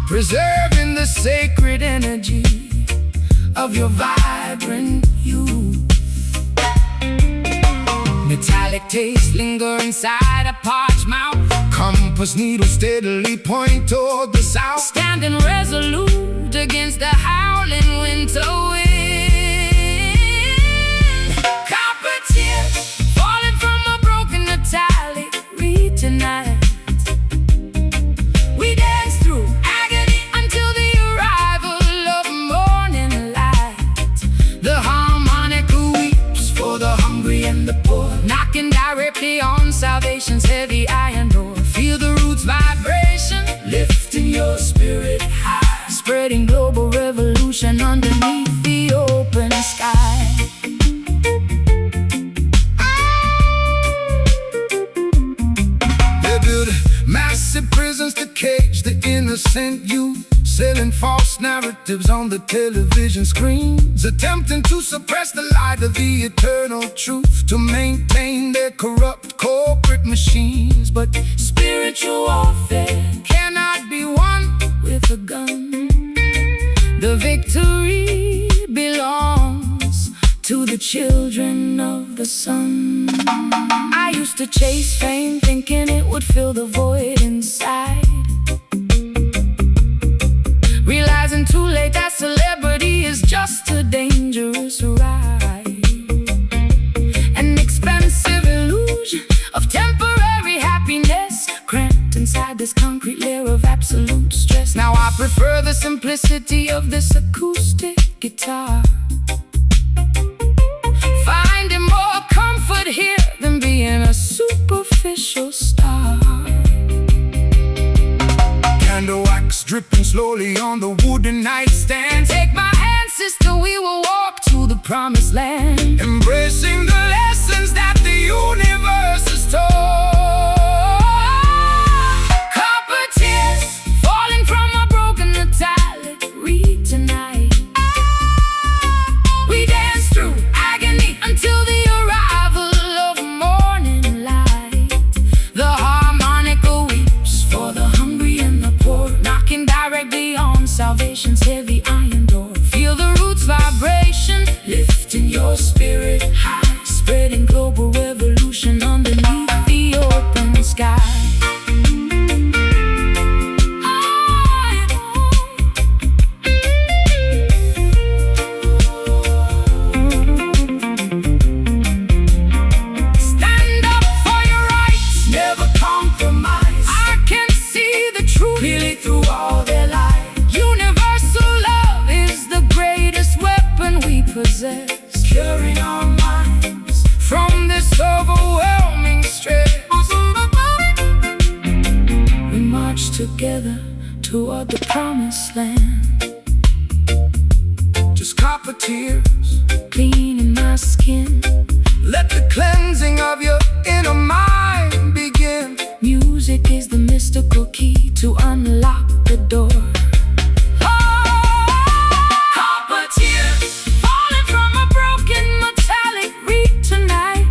Speaker 3: preserving the sacred energy of your vibrant youth. Metallic taste linger inside a parched mouth. Compass needle steadily point toward the south.
Speaker 2: Standing resolute against the howling winter wind. Copper tears falling from a broken metallic reed tonight. We dance through agony until the arrival of morning light. The harmonica weeps for the hungry and the poor, knocking directly on salvation's heavy iron door. Feel the roots vibration, lifting your spirit high, spreading global revolution underneath the open sky.
Speaker 3: They build massive prisons to cage the innocent youth, selling false narratives on the television screens, attempting to suppress the light of the eternal truth, to maintain their corrupt corporate machines. But
Speaker 2: Spiritual warfare cannot be won with a gun. The victory belongs to the children of the sun. I used to chase fame, thinking it would fill the void inside, realizing too late that celebrity is just a dangerous ride, an expensive illusion of temporary happiness, cramped inside this concrete layer of absolute stress. Now I prefer the simplicity of this acoustic guitar, finding more comfort here than being a superficial star.
Speaker 3: candle wax dripping slowly on the wooden nightstand.
Speaker 2: Take my hand, sister, we will walk to the promised land,
Speaker 3: Embracing the lessons that the universe has taught.
Speaker 2: Copper tears falling from a broken metallic reed tonight. We dance through agony until the arrival of morning light. The harmonica weeps for the hungry and the poor, knocking directly on salvation's heavy iron door. Feel the roots vibration, lifting your spirit high, spreading global revolution underneath the open sky. Stand up for your rights,
Speaker 3: Never compromise.
Speaker 2: I can see the truth clearly through all their lies. Universal love is the greatest weapon we possess,
Speaker 3: Curing our minds.
Speaker 2: from this overwhelming stress. We march together toward the promised land,
Speaker 3: Just copper tears.
Speaker 2: cleaning my skin.
Speaker 3: Let the cleansing of your inner mind begin.
Speaker 2: Music is the mystical key to unlock the door. Copper tears falling from a broken metallic reed tonight.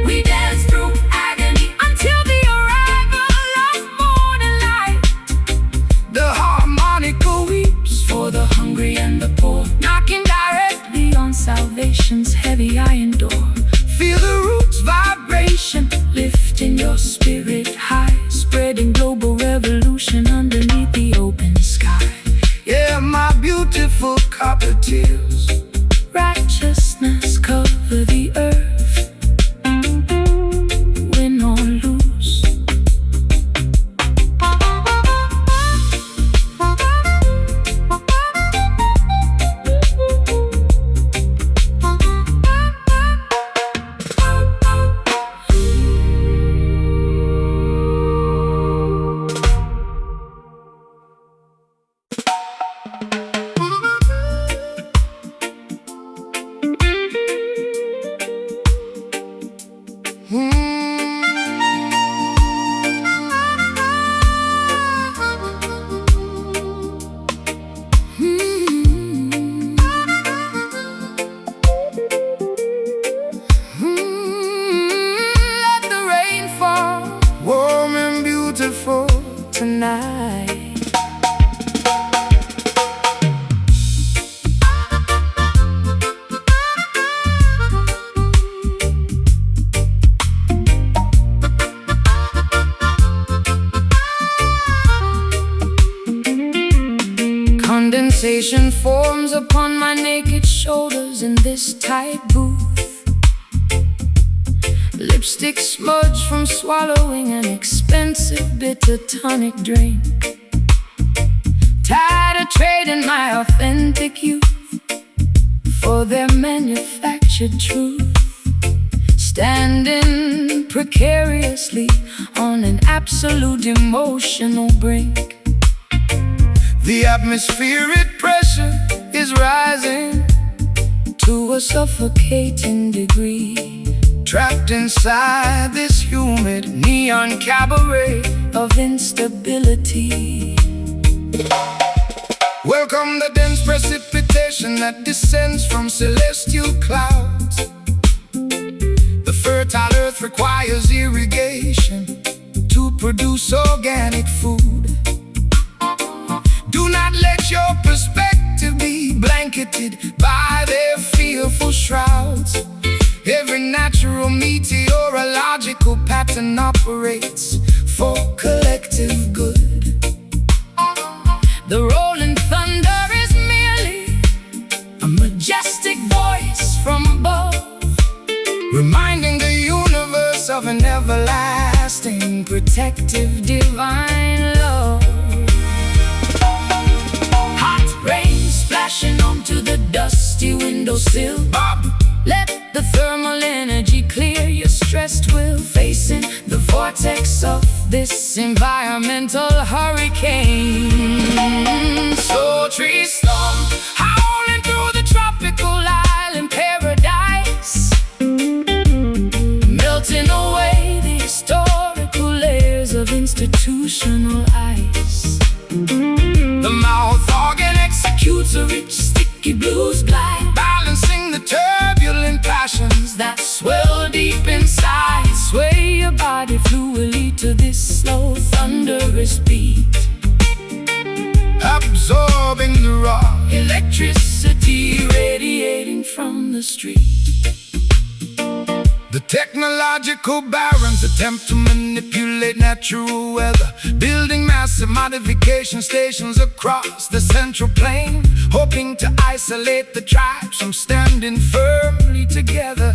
Speaker 2: We dance through agony until the arrival of morning light.
Speaker 3: The harmony
Speaker 2: Let the rain fall,
Speaker 3: warm and beautiful
Speaker 2: tonight. Condensation forms upon my naked shoulders in this tight booth. Lipstick smudge from swallowing an expensive bitter tonic drink. Tired of trading my authentic youth for their manufactured truth. Standing precariously on an absolute emotional brink.
Speaker 3: The atmospheric pressure is rising
Speaker 2: to a suffocating degree.
Speaker 3: trapped inside this humid neon cabaret
Speaker 2: of instability.
Speaker 3: Welcome the dense precipitation that descends from celestial clouds. The fertile earth requires irrigation to produce organic food. Do not let your perspective be blanketed by their fearful shrouds. Every natural meteorological pattern operates for collective good.
Speaker 2: The rolling thunder is merely a majestic voice from above,
Speaker 3: reminding the universe of an everlasting
Speaker 2: protective divine love. Hot rain splashing onto the dusty windowsill.
Speaker 3: Bob.
Speaker 2: Let the thermal energy clear your stressed will, facing the vortex of this environmental hurricane.
Speaker 3: Sultry storm
Speaker 2: howling through the tropical island paradise, melting away the historical layers of institutional ice.
Speaker 3: The mouth organ
Speaker 2: Executes a rich sticky blues glide,
Speaker 3: balancing the turbulent passions
Speaker 2: that swell deep inside. Sway your body fluidly to this slow thunderous beat,
Speaker 3: absorbing the raw
Speaker 2: electricity radiating from the street.
Speaker 3: The technological barons attempt to manipulate natural weather, building massive modification stations across the central plain, hoping to isolate the tribes from standing firmly together.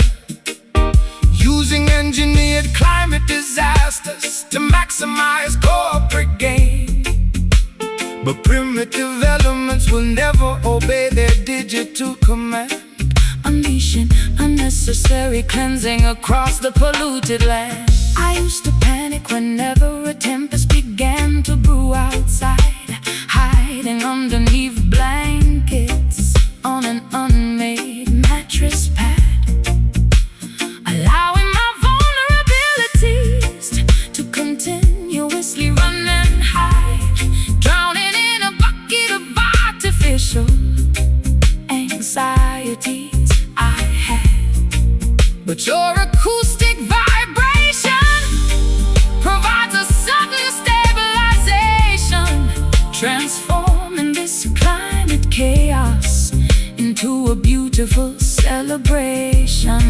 Speaker 3: Using engineered climate disasters to maximize corporate gain. But primitive elements will never obey their digital command,
Speaker 2: unleashing unnecessary cleansing across the polluted land. I used to panic whenever a tempest began to brew outside, hiding underneath blankets on an unmade mattress pad, allowing my vulnerabilities to continuously run and hide, drowning in a bucket of artificial anxiety I had. But your acoustic vibration provides a sudden stabilization, transforming this climate chaos into a beautiful celebration.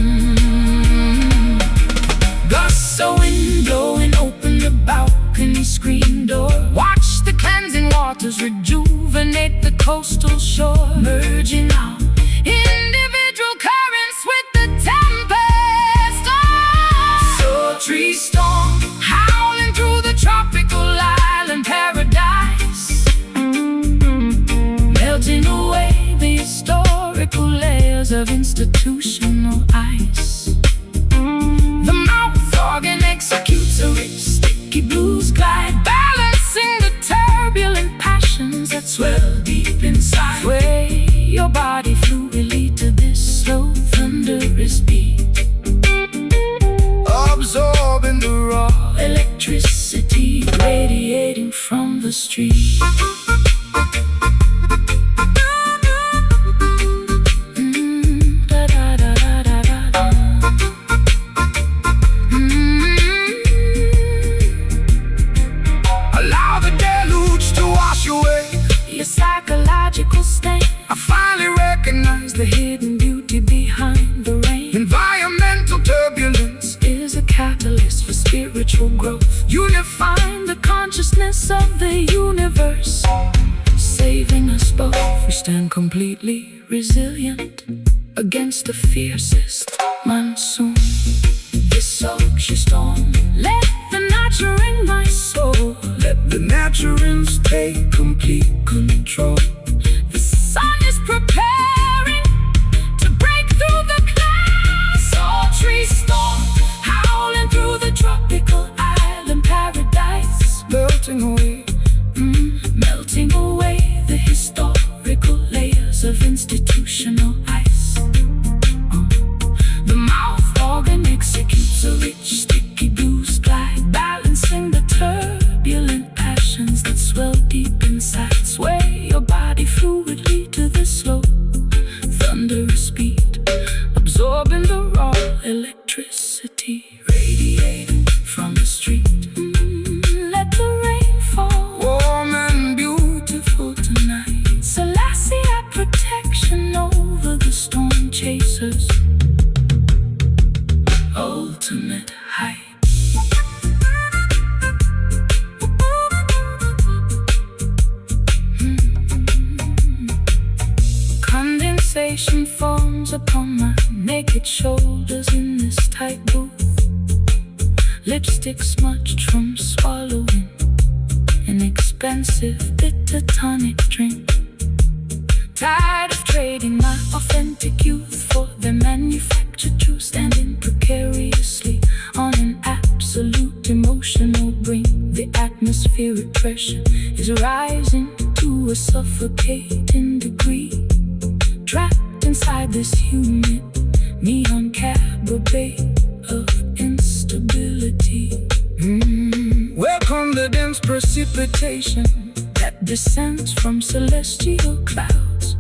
Speaker 2: Gusts of wind blowing open the balcony screen door. Watch the cleansing waters rejuvenate the coastal shore, merging out individual currents with the tempest. Sultry storm howling through the tropical island paradise, melting away the historical layers of institutional ice. The mouth organ executes a rich sticky blues glide, balancing the turbulent passions that swell deep inside. Sway your body street.
Speaker 3: Allow the deluge to wash away
Speaker 2: Your psychological state.
Speaker 3: I finally recognize
Speaker 2: The hidden beauty behind the rain
Speaker 3: environmental turbulence
Speaker 2: is a catalyst for spiritual growth, unifying the consciousness of the universe, saving us both. We stand completely resilient against the fiercest monsoon. This soaks your storm. Let the nature in my soul.
Speaker 3: Let the naturals take complete control.
Speaker 2: The sun is preparing to break through the clouds. Sultry storm howling through the tropical island paradise. Melting away the historical layers of institutional ice. The mouth organ executes a rich, sticky blues glide, balancing the turbulent passions that swell deep inside. Sway your body fluidly to the slow, thunderous beat, absorbing the raw electricity radiating from the street. Let the rain fall,
Speaker 3: Warm and beautiful
Speaker 2: tonight. Selassie, protection over the storm chasers. Ultimate height. Condensation forms upon my naked shoulders in this tight booth. Lipstick smudged from swallowing an expensive bitter tonic drink. Tired of trading my authentic youth for the manufactured truth, standing precariously on an absolute emotional brink. The atmospheric pressure is rising to a suffocating degree. Trapped inside this humid neon cabaret of instability.
Speaker 3: Welcome the dense precipitation
Speaker 2: that descends from celestial clouds.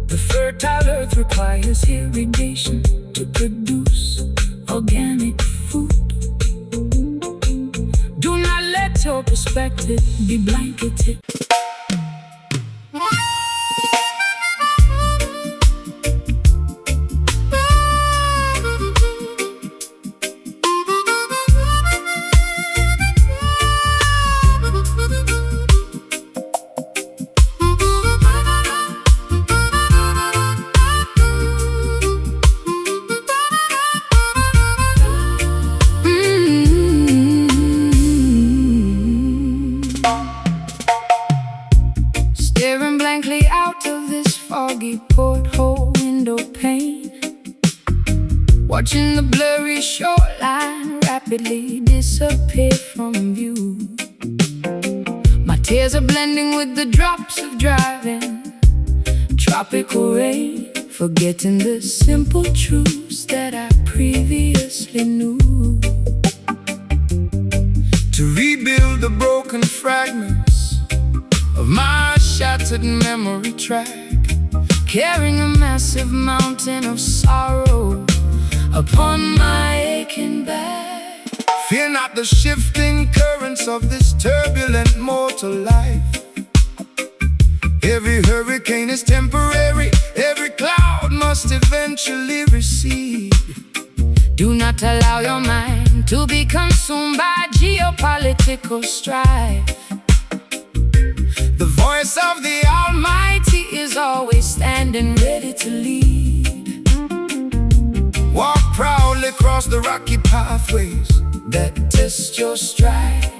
Speaker 2: The fertile earth requires irrigation to produce organic food. Do not let your perspective be blanketed. Staring blankly out of this foggy porthole window pane, watching the blurry shoreline rapidly disappear from view. My tears are blending with the drops of driving tropical rain, forgetting the simple truths that I previously knew.
Speaker 3: to rebuild the broken fragments of my shattered memory track,
Speaker 2: carrying a massive mountain of sorrow upon my aching back.
Speaker 3: Fear not the shifting currents of this turbulent mortal life. Every hurricane is temporary, every cloud must eventually recede.
Speaker 2: Do not allow your mind to be consumed by geopolitical strife.
Speaker 3: The voice of the
Speaker 2: Almighty is always standing ready to lead.
Speaker 3: walk proudly across the rocky pathways
Speaker 2: that test your stride.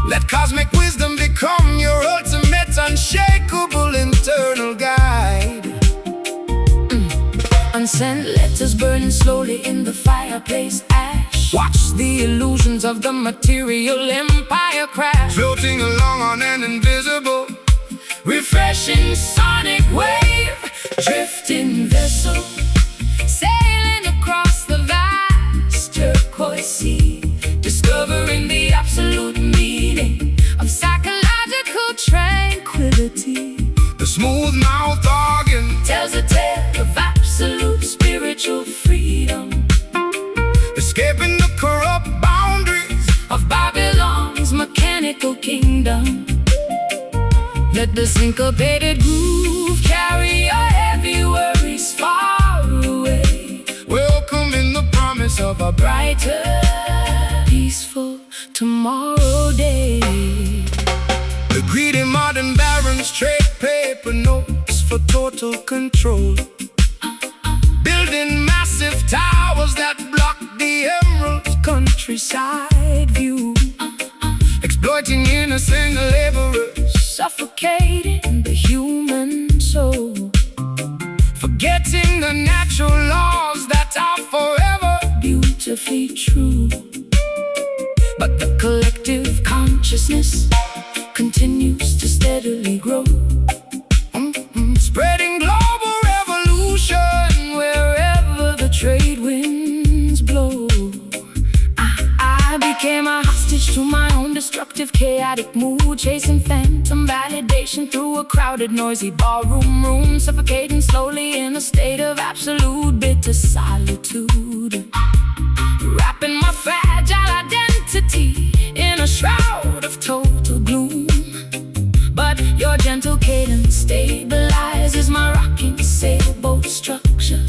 Speaker 3: Let cosmic wisdom become your ultimate, unshakable internal guide.
Speaker 2: Unsent letters burning slowly in the fireplace ash. Watch the illusions of the material empire crash,
Speaker 3: Floating along on an invisible,
Speaker 2: refreshing sonic wave, drifting vessel, sailing across the vast turquoise sea, discovering the absolute meaning
Speaker 1: freedom.
Speaker 3: Escaping the corrupt boundaries
Speaker 1: Of Babylon's mechanical kingdom. Let the syncopated groove carry your heavy worries far away.
Speaker 3: welcome in the promise of a
Speaker 1: Brighter, peaceful tomorrow day.
Speaker 3: The greedy modern barons trade paper notes for total control, building massive towers that block the emerald countryside view, exploiting innocent laborers,
Speaker 1: Suffocating the human soul.
Speaker 3: forgetting the natural laws that are forever.
Speaker 1: Beautifully true. But the collective consciousness continues to steadily grow.
Speaker 3: Spreading global revolution
Speaker 1: Wherever the trade winds blow, I became a hostage to my own destructive, chaotic mood, chasing phantom validation through a crowded, noisy ballroom room, suffocating slowly in a state of absolute bitter solitude, wrapping my fragile identity in a shroud of total gloom. But your gentle cadence stabilizes my rocking sailboat structure,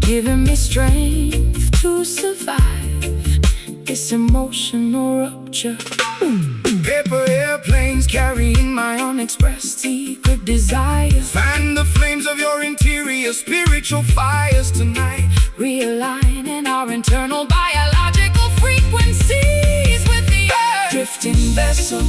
Speaker 1: giving me strength to survive this emotional rupture.
Speaker 3: paper airplanes carrying my
Speaker 1: Unexpressed secret desires,
Speaker 3: fan the flames of your interior spiritual fires tonight.
Speaker 1: realigning our internal biological frequencies with the earth. Drifting vessel,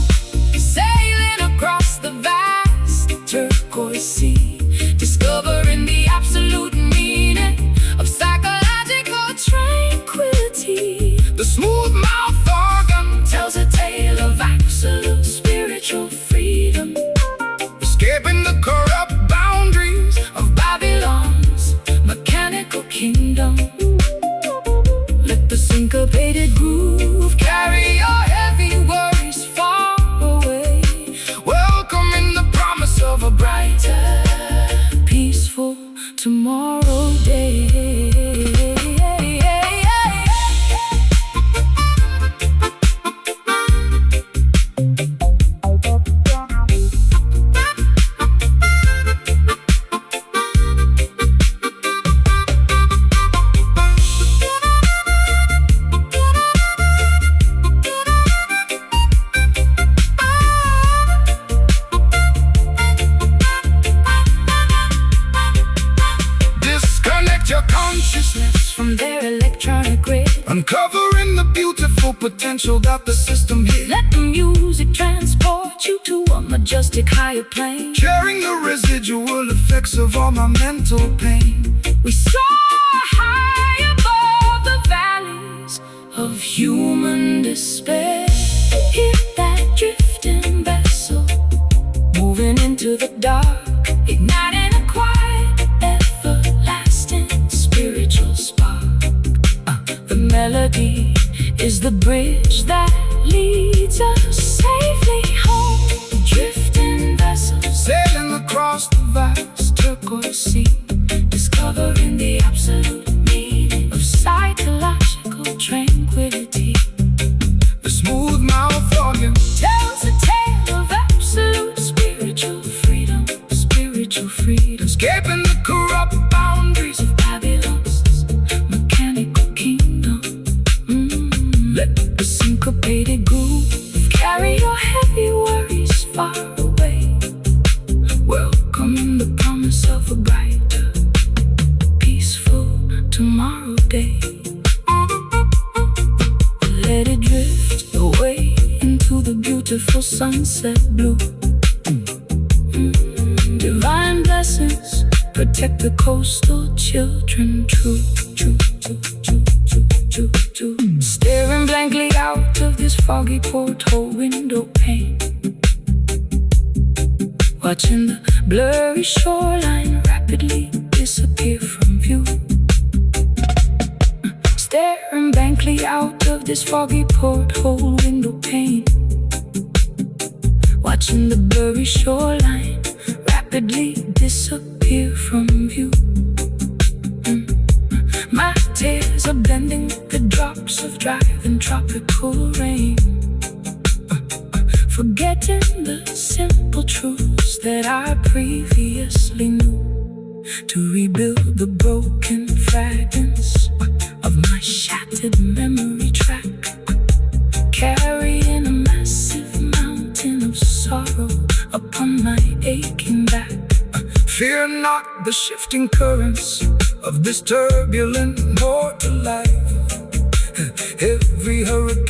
Speaker 1: sailing across the vast turquoise sea, discovering the absolute meaning of psychological tranquility.
Speaker 3: The smooth mouth organ
Speaker 1: Tells a tale of absolute spiritual freedom.
Speaker 3: escaping the corrupt boundaries
Speaker 1: Of Babylon's mechanical kingdom. Let the syncopated groove carry your heavy worries far away.
Speaker 3: welcome in the promise of a
Speaker 1: Brighter, peaceful tomorrow day.
Speaker 3: disconnect your consciousness,
Speaker 1: From their electronic grid,
Speaker 3: uncovering the beautiful potential that the system hid,
Speaker 1: let the music transport you to a majestic higher plane.
Speaker 3: sharing the residual effects of all my mental pain.
Speaker 1: We soar high above the valleys of human despair. Hear that drifting vessel moving into the dark, igniting a quiet, everlasting spiritual spark. The melody is the bridge that leads us safely home. Drifting vessel,
Speaker 3: Sailing across the vast
Speaker 1: turquoise sea, discovering the absolute meaning of psychological tranquility.
Speaker 3: the smooth mouth organ
Speaker 1: Tells a tale of absolute spiritual freedom. Spiritual freedom.
Speaker 3: escaping the corrupt boundaries
Speaker 1: Of Babylon's mechanical kingdom. Let the syncopated groove carry your heavy worries far away. Welcome in the promise of a brighter, peaceful tomorrow day. Let it drift away into the beautiful sunset blue. Divine blessings protect the coastal children. True, true, true, true, true, true, true. Staring blankly out of this foggy porthole window pane, watching the blurry shoreline rapidly disappear from view. Staring blankly out of this foggy porthole window pane, watching the blurry shoreline rapidly disappear from view.
Speaker 2: My tears are blending with the drops of driving tropical rain, forgetting the simple truths that I previously knew, to rebuild the broken fragments of my shattered memory track, carrying a massive mountain of sorrow upon my aching back.
Speaker 3: Fear not the shifting currents of this turbulent mortal life. Every hurricane